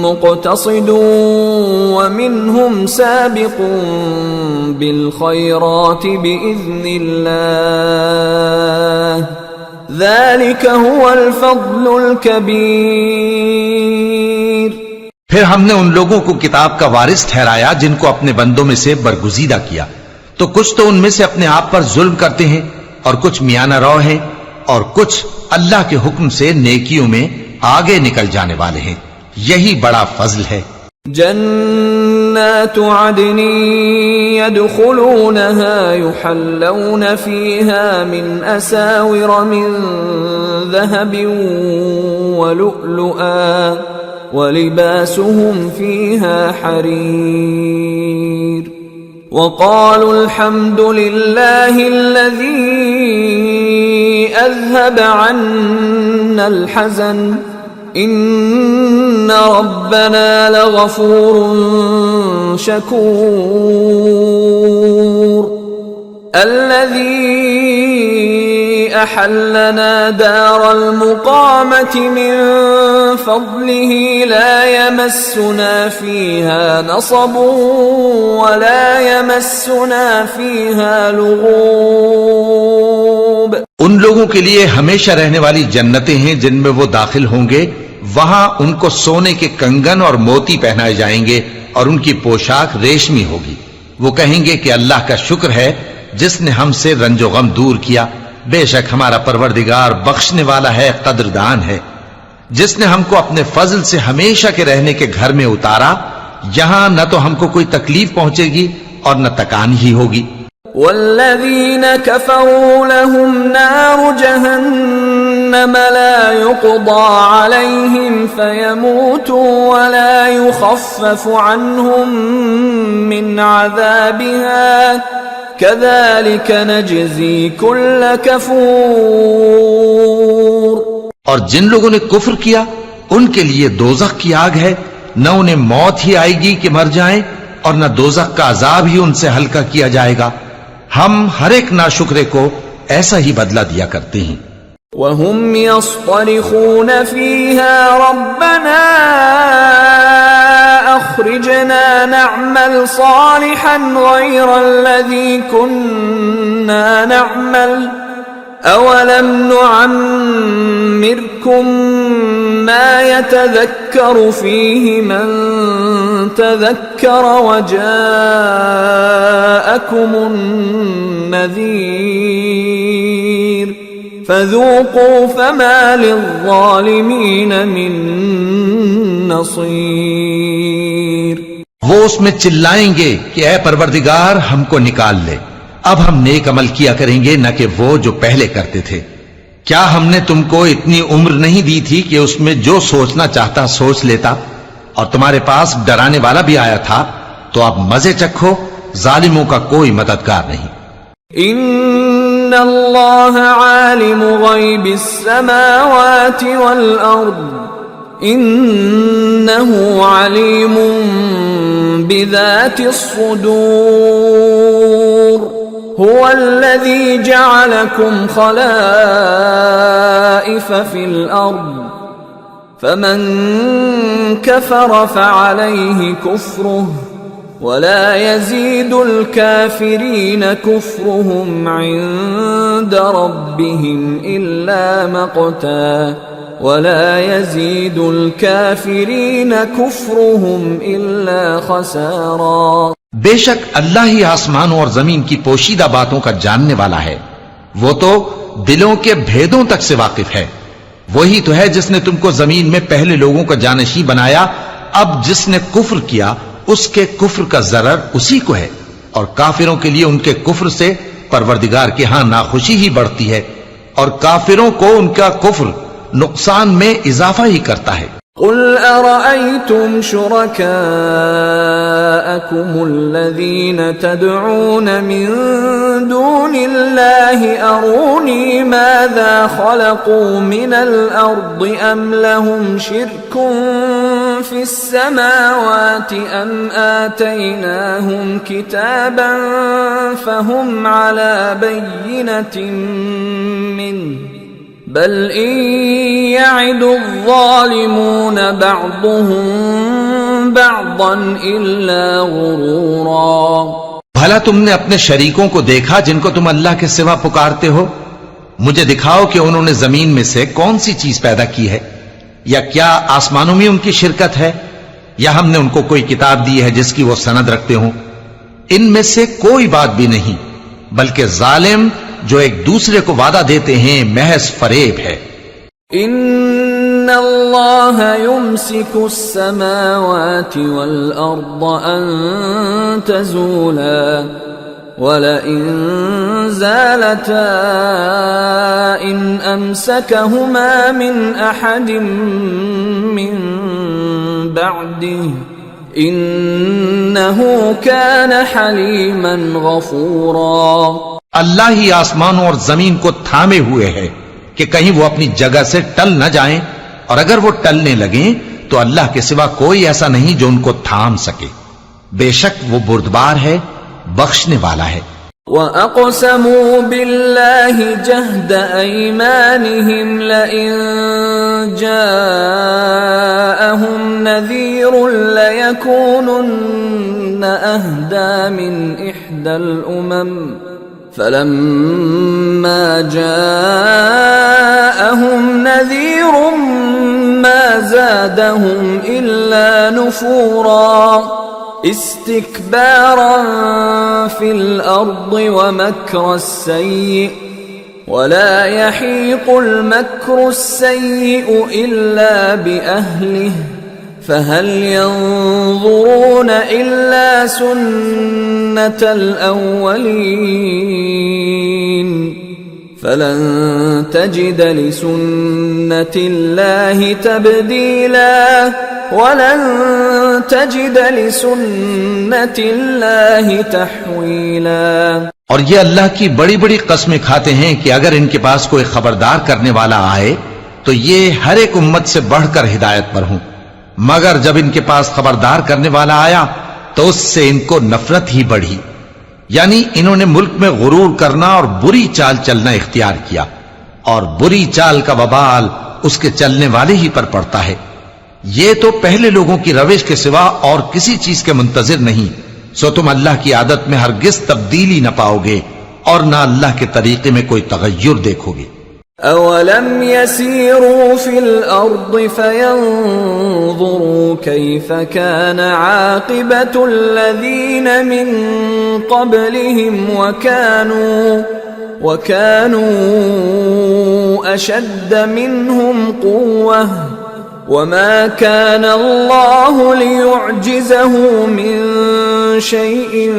مقتصد ومنهم سابق بالخيرات بإذن الله ذلك هو الفضل الكبيर। फिर हमने उन लोगों को किताब का वारिस ठहराया जिनको अपने बंदों में से बरगुजीदा किया, तो कुछ तो उनमें से अपने आप पर जुल्म करते हैं और कुछ मियाना रौ हैं और कुछ अल्लाह के हुक्म से नेकियों में आगे निकल जाने वाले हैं। यही बड़ा फजल है। जन्नातु अदनी यदखुलूनहा युहल्लौन फीहा मिन असाविर मिन ज़हबिन व लुअलुआ वलिबासुहुम फीहा हरीर वक़ालू अल्हम्दुलिल्लाहि अल्लज़ी अज़हब अन्नल हज़न इन्न रब्बना लगफूरुन शकूर। अल्लज़ी अहल्लना दारल मुक़ामति मिन फ़ज़लिही ला यमस्सुना फ़ीहा नसबुन व ला यमस्सुना फ़ीहा लुग़ूब। उन लोगों के लिए हमेशा रहने वाली जन्नतें हैं जिनमें वो दाखिल होंगे। वहां उनको सोने के कंगन और मोती पहनाए जाएंगे और उनकी पोशाक रेशमी होगी। वो कहेंगे कि अल्लाह का शुक्र है जिसने हमसे रंजो गम दूर किया। बेशक हमारा परवरदिगार बख्शने वाला है, कदरदान है, जिसने हमको अपने फजल से हमेशा के रहने के घर में उतारा। यहां न तो हमको कोई तकलीफ पहुंचेगी और न तकान ही होगी। वल्लज़ीन कफ़रू लहुम नारु जहन्नम ला युक़दा अलैहिम फ़यमूतू व ला युख़फ़फ़ु अन्हुम मिन अज़ाबिहा कज़ालिक नजज़ी कुल्ल कफ़ूर। और जिन लोगों ने कुफ्र किया उनके लिए दोज़ख की आग है, न उन्हें मौत ही आएगी कि मर जाएं और न दोज़ख का अजाब ही उनसे हल्का किया जाएगा। हम हर एक नाशुक्रे को ऐसा ही बदला दिया करते हैं। वहुम यस्तरिखून फीहा रब्बना अखरिजना नअमल सालिहन गैरल्लज़ी कुन्ना नअमल अवलम नुअम्मिरकुम मा यतज़क्करु फीहि मन तज़क्कर वजाअकुमुन नज़ीर फذूक़ू फमा लिज़्ज़ालिमीन मिन नसीर। वो उसमें चिल्लाएंगे कि ऐ परवरदिगार हमको निकाल ले, अब हम नेक अमल किया करेंगे न कि वो जो पहले करते थे। क्या हमने तुमको इतनी उम्र नहीं दी थी कि उसमें जो सोचना चाहता सोच लेता, और तुम्हारे पास डराने वाला भी आया था, तो अब मजे चखो, जालिमों का कोई मददगार नहीं। इन्नल्लाह आलिमु गैबिस समावाति वल अर्द इन्नहु अलीमुम बिज़ातिस सुदूर हुवल्लज़ी जअलकुम खलाइफ़ फिल अर्द फमन कफ़र फ़अलैहि कुफ़्रुहु वला यज़ीदुल काफ़िरीन कुफ़्रुहुम इन्द रब्बिहिम इल्ला मक़ता वला यज़ीदुल काफ़िरीन कुफ़्रुहुम इल्ला खसारा। बेशक अल्लाह ही आसमानों और जमीन की पोशीदा बातों का जानने वाला है। वो तो दिलों के भेदों तक से वाकिफ है। वही तो है जिसने तुमको जमीन में पहले लोगों का जानशी बनाया। अब जिसने कुफ्र किया उसके कुफ्र का जरर उसी को है, और काफिरों के लिए उनके कुफ्र से परवरदिगार के यहां नाखुशी ही बढ़ती है, और काफिरों को उनका कुफ्र नुकसान में इजाफा ही करता है। कुल अरअयतुम शुरकाअकुमुल्लज़ीन तदऊन मिन दूनिल्लाहि अरूनी माज़ा खलक़ू मिनल अर्दि अम लहुम शिर्कुन फिस समावाति अम आतैनाहुम किताबन फहुम अला बय्यिनतिन मिन्हु बल इन यअदुज़्ज़ालिमून बअदुहुम बअदन इल्ला गुरूरा। भला तुमने अपने शरीकों को देखा जिनको तुम अल्लाह के सिवा पुकारते हो? मुझे दिखाओ कि उन्होंने जमीन में से कौन सी चीज पैदा की है, या क्या आसमानों में उनकी शिरकत है, या हमने उनको कोई किताब दी है जिसकी वो सनद रखते हो? इनमें से कोई बात भी नहीं, बल्कि जालिम जो एक दूसरे को वादा देते हैं महज फरेब है। इन्नल्लाह युमसिकुस समावाति वल अर्द अन तज़ूला वलइन ज़ालता इन अमसकहुमा मिन अहदिन मिन बअदिही इन्नहु कान हलीमन गफूरा। अल्लाह ही आसमानों और जमीन को थामे हुए है कि कहीं वो अपनी जगह से टल न जाएं, और अगर वो टलने लगें तो अल्लाह के सिवा कोई ऐसा नहीं जो उनको थाम सके। बेशक वो बुर्दबार है, बख्शने वाला है। वअक़समू बिल्लाहि जहद ऐमानिहिम लइन जाअहुम नज़ीरुन लयकूनुन्न अहदा मिन इह्दल उमम फलम्मा जाअहुम नज़ीरुम मा ज़ादहुम इल्ला नुफूरा इस्तिक्बारन फिल अर्दि व मक्रस्सय्यि वला यहीक़ुल मक्रस्सय्यिउ इल्ला बिअहलिहि फहल यंज़ुरून इल्ला सुन्नतल अव्वलीन फलन तजिद लिसुन्नतिल्लाहि तब्दीला वलन तजिद लिसुन्नतिल्लाहि तहवीला। और ये अल्लाह की बड़ी बड़ी कस्में खाते हैं कि अगर इनके पास कोई खबरदार करने वाला आए तो ये हर एक उम्मत से बढ़कर हिदायत पर हों, मगर जब इनके पास खबरदार करने वाला आया तो उससे इनको नफरत ही बढ़ी। यानी इन्होंने मुल्क में गुरूर करना और बुरी चाल चलना इख्तियार किया, और बुरी चाल का वबाल उसके चलने वाले ही पर पड़ता है। ये तो पहले लोगों की रविश के सिवा और किसी चीज के मुंतजिर नहीं, सो तुम अल्लाह की आदत में हरगिज तब्दीली न पाओगे और न अल्लाह के तरीके में कोई तगय्युर देखोगे। अवलम यसीरू फिल अर्दि फयंज़ुरू कैफ़ कान आक़िबतुल्लज़ीन मिन क़ब्लिहिम वकानू أشد منهم قوة وما كان الله ليعجزه من شيء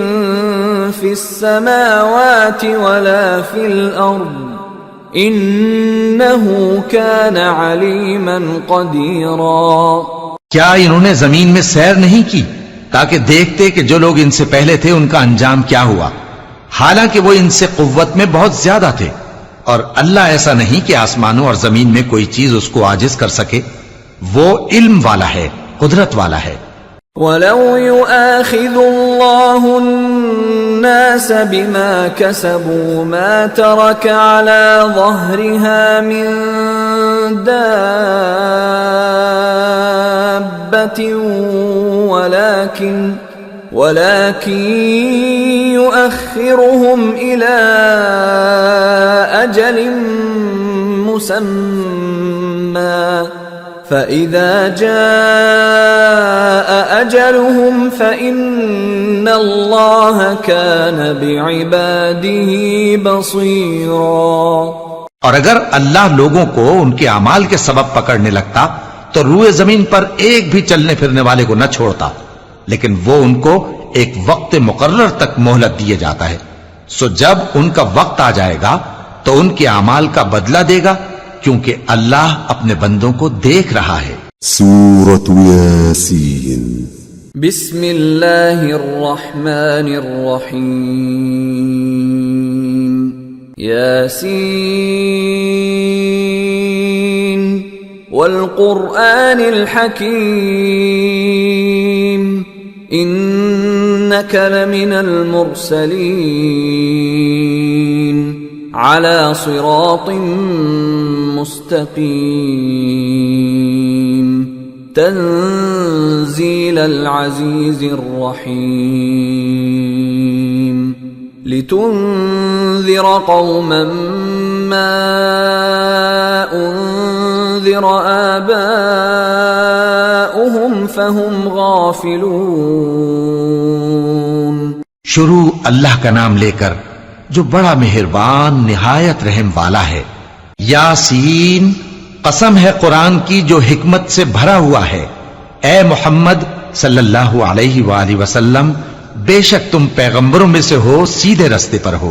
في السماوات ولا في الأرض إنه كان عليما قديرا। क्या इन्होंने जमीन में सैर नहीं की ताकि देखते कि जो लोग इनसे पहले थे उनका अंजाम क्या हुआ, हालांकि वो इनसे कुव्वत में बहुत ज्यादा थे। और अल्लाह ऐसा नहीं कि आसमानों और जमीन में कोई चीज उसको आजिज कर सके, वो इल्म वाला है, कुदरत वाला है। वलौ युआखिदुल्लाहु अन्नास बिमा कसबू मा तरक अला ज़हरिहा मिन दाब्बतिन वलाकिन युअख्खिरुहुम इला अजलिन मुसम्मा فإذا جاء أجلهم فإن الله كان بعباده بصيرا। और अगर अल्लाह लोगों को उनके अमाल के सबब पकड़ने लगता तो रूए जमीन पर एक भी चलने फिरने वाले को न छोड़ता, लेकिन वो उनको एक वक्त मुकर्रर तक मोहलत दिए जाता है। सो जब उनका वक्त आ जाएगा तो उनके अमाल का बदला देगा, क्योंकि अल्लाह अपने बंदों को देख रहा है। सूरत यासीन। बिस्मिल्लाहिर्रहमानिर्रहीम। यासीन वल क़ुरआनिल हकीम इन्नका लमिनल मुरसलीन अला सिरातिन मुस्तकीम तंज़ीलल अज़ीज़िर रहीम लितुन्ज़िर क़ौमन मा उन्ज़िर आबाउहुम फ़हुम गाफ़िलून। शुरू अल्लाह का नाम लेकर जो बड़ा मेहरबान निहायत रहम वाला है। यासीन, कसम है कुरान की जो हिकमत से भरा हुआ है। ए मोहम्मद सल्लल्लाहु अलैहि वसल्लम, बेशक तुम पैगंबरों में से हो, सीधे रास्ते पर हो।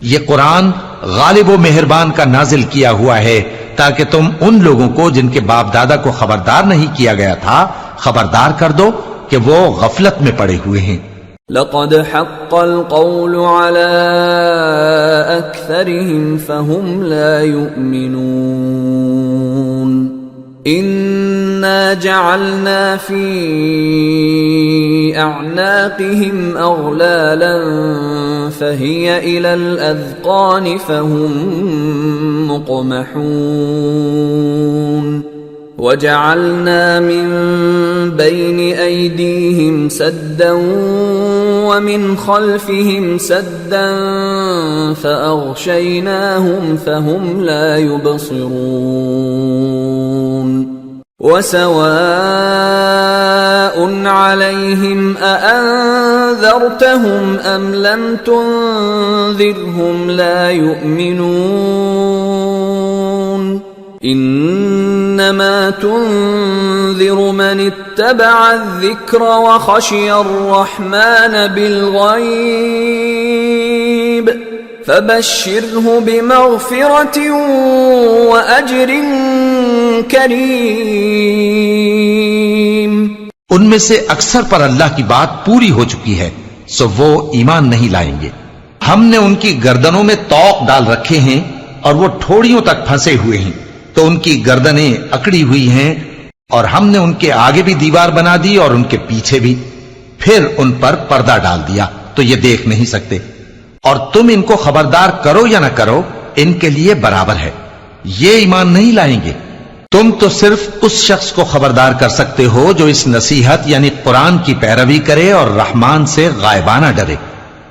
ये कुरान गालिब व मेहरबान का नाजिल किया हुआ है ताकि तुम उन लोगों को जिनके बाप दादा को खबरदार नहीं किया गया था खबरदार कर दो कि वो गफलत में पड़े हुए हैं। लक़द हक़्क़ल क़ौलु अला अक्सरिहिम फ़हुम ला युमिनून। इन्ना जअलना फ़ी अअनाक़िहिम अग़लालन फ़हिय इलल अज़क़ानि फ़हुम मुक़महून। वजअलना मिन बैनि ऐदीहिम सद्दन वमिन खल्फिहिम सद्दन फ़अग़शयनाहुम फ़हुम ला युबसिरून। वसवाउन अलैहिम अअन्ज़रतहुम अम लम तुन्ज़िरहुम ला युमिनून। इन्नमा तुन्ज़िरु मन इत्तबअ अज़्ज़िक्र व ख़शिय अर्रहमान बिलग़ैब फ़बश्शिरहु बिमग़फ़िरतिन व अज्रिन करीम। उनमें से अक्सर पर अल्लाह की बात पूरी हो चुकी है, सो वो ईमान नहीं लाएंगे। हमने उनकी गर्दनों में तौक डाल रखे हैं और वो ठोड़ियों तक फंसे हुए हैं, तो उनकी गर्दनें अकड़ी हुई हैं। और हमने उनके आगे भी दीवार बना दी और उनके पीछे भी, फिर उन पर पर्दा डाल दिया तो ये देख नहीं सकते। और तुम इनको खबरदार करो या ना करो, इनके लिए बराबर है, ये ईमान नहीं लाएंगे। तुम तो सिर्फ उस शख्स को खबरदार कर सकते हो जो इस नसीहत यानी कुरान की पैरवी करे और रहमान से गायबाना डरे,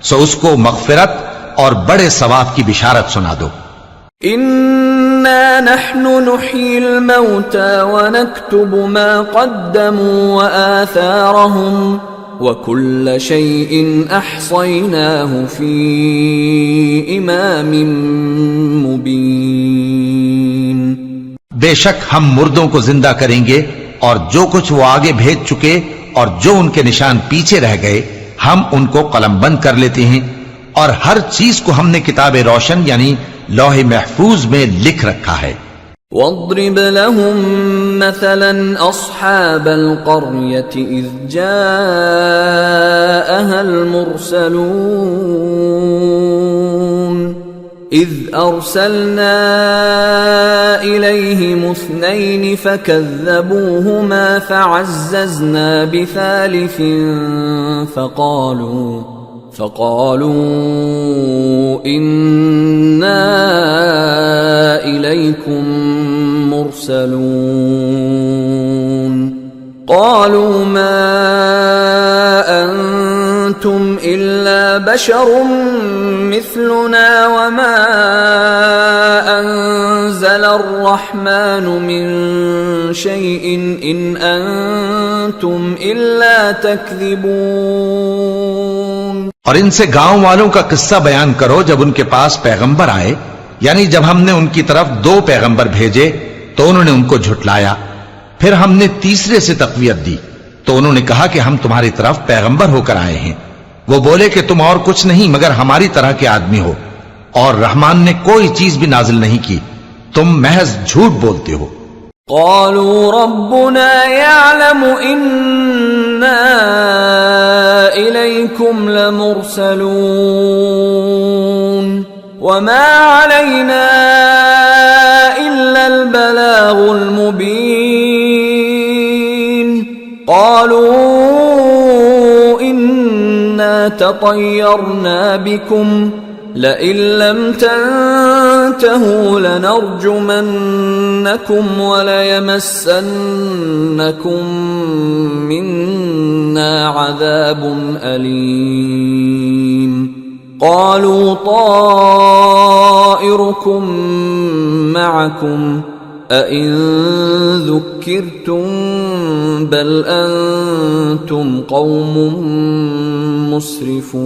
सो उसको मग़फ़िरत और बड़े सवाब की बिशारत सुना दो। इन्ना नहनु नुहील मौता व नक्तुबु मा क़द्दमू व आथारहुम व कुल्ल शैइन अहसयनाहु फी इमामिन मुबीन। बेशक हम मुर्दों को जिंदा करेंगे और जो कुछ वो आगे भेज चुके और जो उनके निशान पीछे रह गए हम उनको कलमबंद कर लेते हैं और हर चीज को हमने किताब रोशन यानी लौह महफूज में लिख रखा है। वद्रिब लहुम मसलन अस्हाबल क़र्यति इज़ जाअहल मुरसलून इज़ अरसलना इलैहिम इस्नैनि फकज़्ज़बूहुमा फअज़्ज़ज़ना बिसालिसिन फक़ालू इन्ना इलैकुम मुरसलून क़ालू मा अंतुम इल्ला बशरुम मिस्लुना वमा अंज़लर रहमानु मिन शैइन इन अंतुम इल्ला तकज़िबून। और इनसे गांव वालों का किस्सा बयान करो जब उनके पास पैगंबर आए, यानी जब हमने उनकी तरफ 2 पैगंबर भेजे तो उन्होंने उनको झुटलाया, फिर हमने तीसरे से तक़वियत दी तो उन्होंने कहा कि हम तुम्हारी तरफ पैगंबर होकर आए हैं। वो बोले कि तुम और कुछ नहीं मगर हमारी तरह के आदमी हो और रहमान ने कोई चीज भी नाजिल नहीं की, तुम महज झूठ बोलते हो। क़ालू रब्बुना यअलमु इन्ना इलैकुम लमुरसलून वमा अलैना इल्लल बलागुल मुबीन। क़ालू इन्ना ततय्यरना बिकुम लइन लम तंतहू लनरजुमन्नकुम वलयमस्सन्नकुम मिन्ना अज़ाबुन अलीम। क़ालू ताइरुकुम मअकुम अइन ज़ुक्किरतुम बल अंतुम क़ौमुम मुस्रिफून।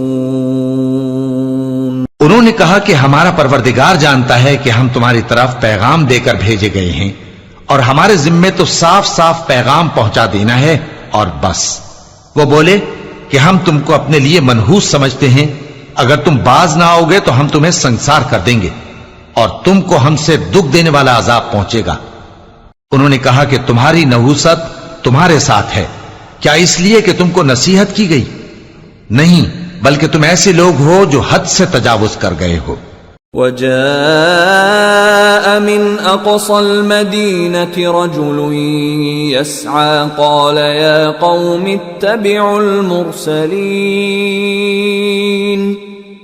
उन्होंने कहा कि हमारा परवरदिगार जानता है कि हम तुम्हारी तरफ पैगाम देकर भेजे गए हैं और हमारे जिम्मे तो साफ साफ पैगाम पहुंचा देना है और बस। वो बोले कि हम तुमको अपने लिए मनहूस समझते हैं, अगर तुम बाज ना आओगे तो हम तुम्हें संसार कर देंगे और तुमको हमसे दुख देने वाला अजाब पहुंचेगा। उन्होंने कहा कि तुम्हारी नहूसत तुम्हारे साथ है, क्या इसलिए कि तुमको नसीहत की गई? नहीं, बल्कि तुम ऐसे लोग हो जो हद से तजावुज कर गए हो। वजाअ मिन अक़सल मदीनति रजुलुन यस्आ क़ाल या क़ौमि इत्तबिउल मुरसलीन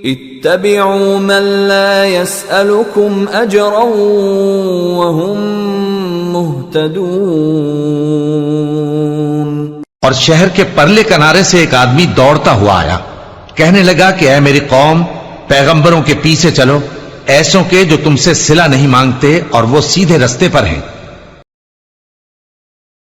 इत्तबिउ मन ला यसअलुकुम अजरन वहुम मुहतदून। और शहर के परले किनारे से एक आदमी दौड़ता हुआ आया, कहने लगा कि ऐ मेरी कौम, पैगंबरों के पीछे चलो, ऐसों के जो तुमसे सिला नहीं मांगते और वो सीधे रस्ते पर हैं।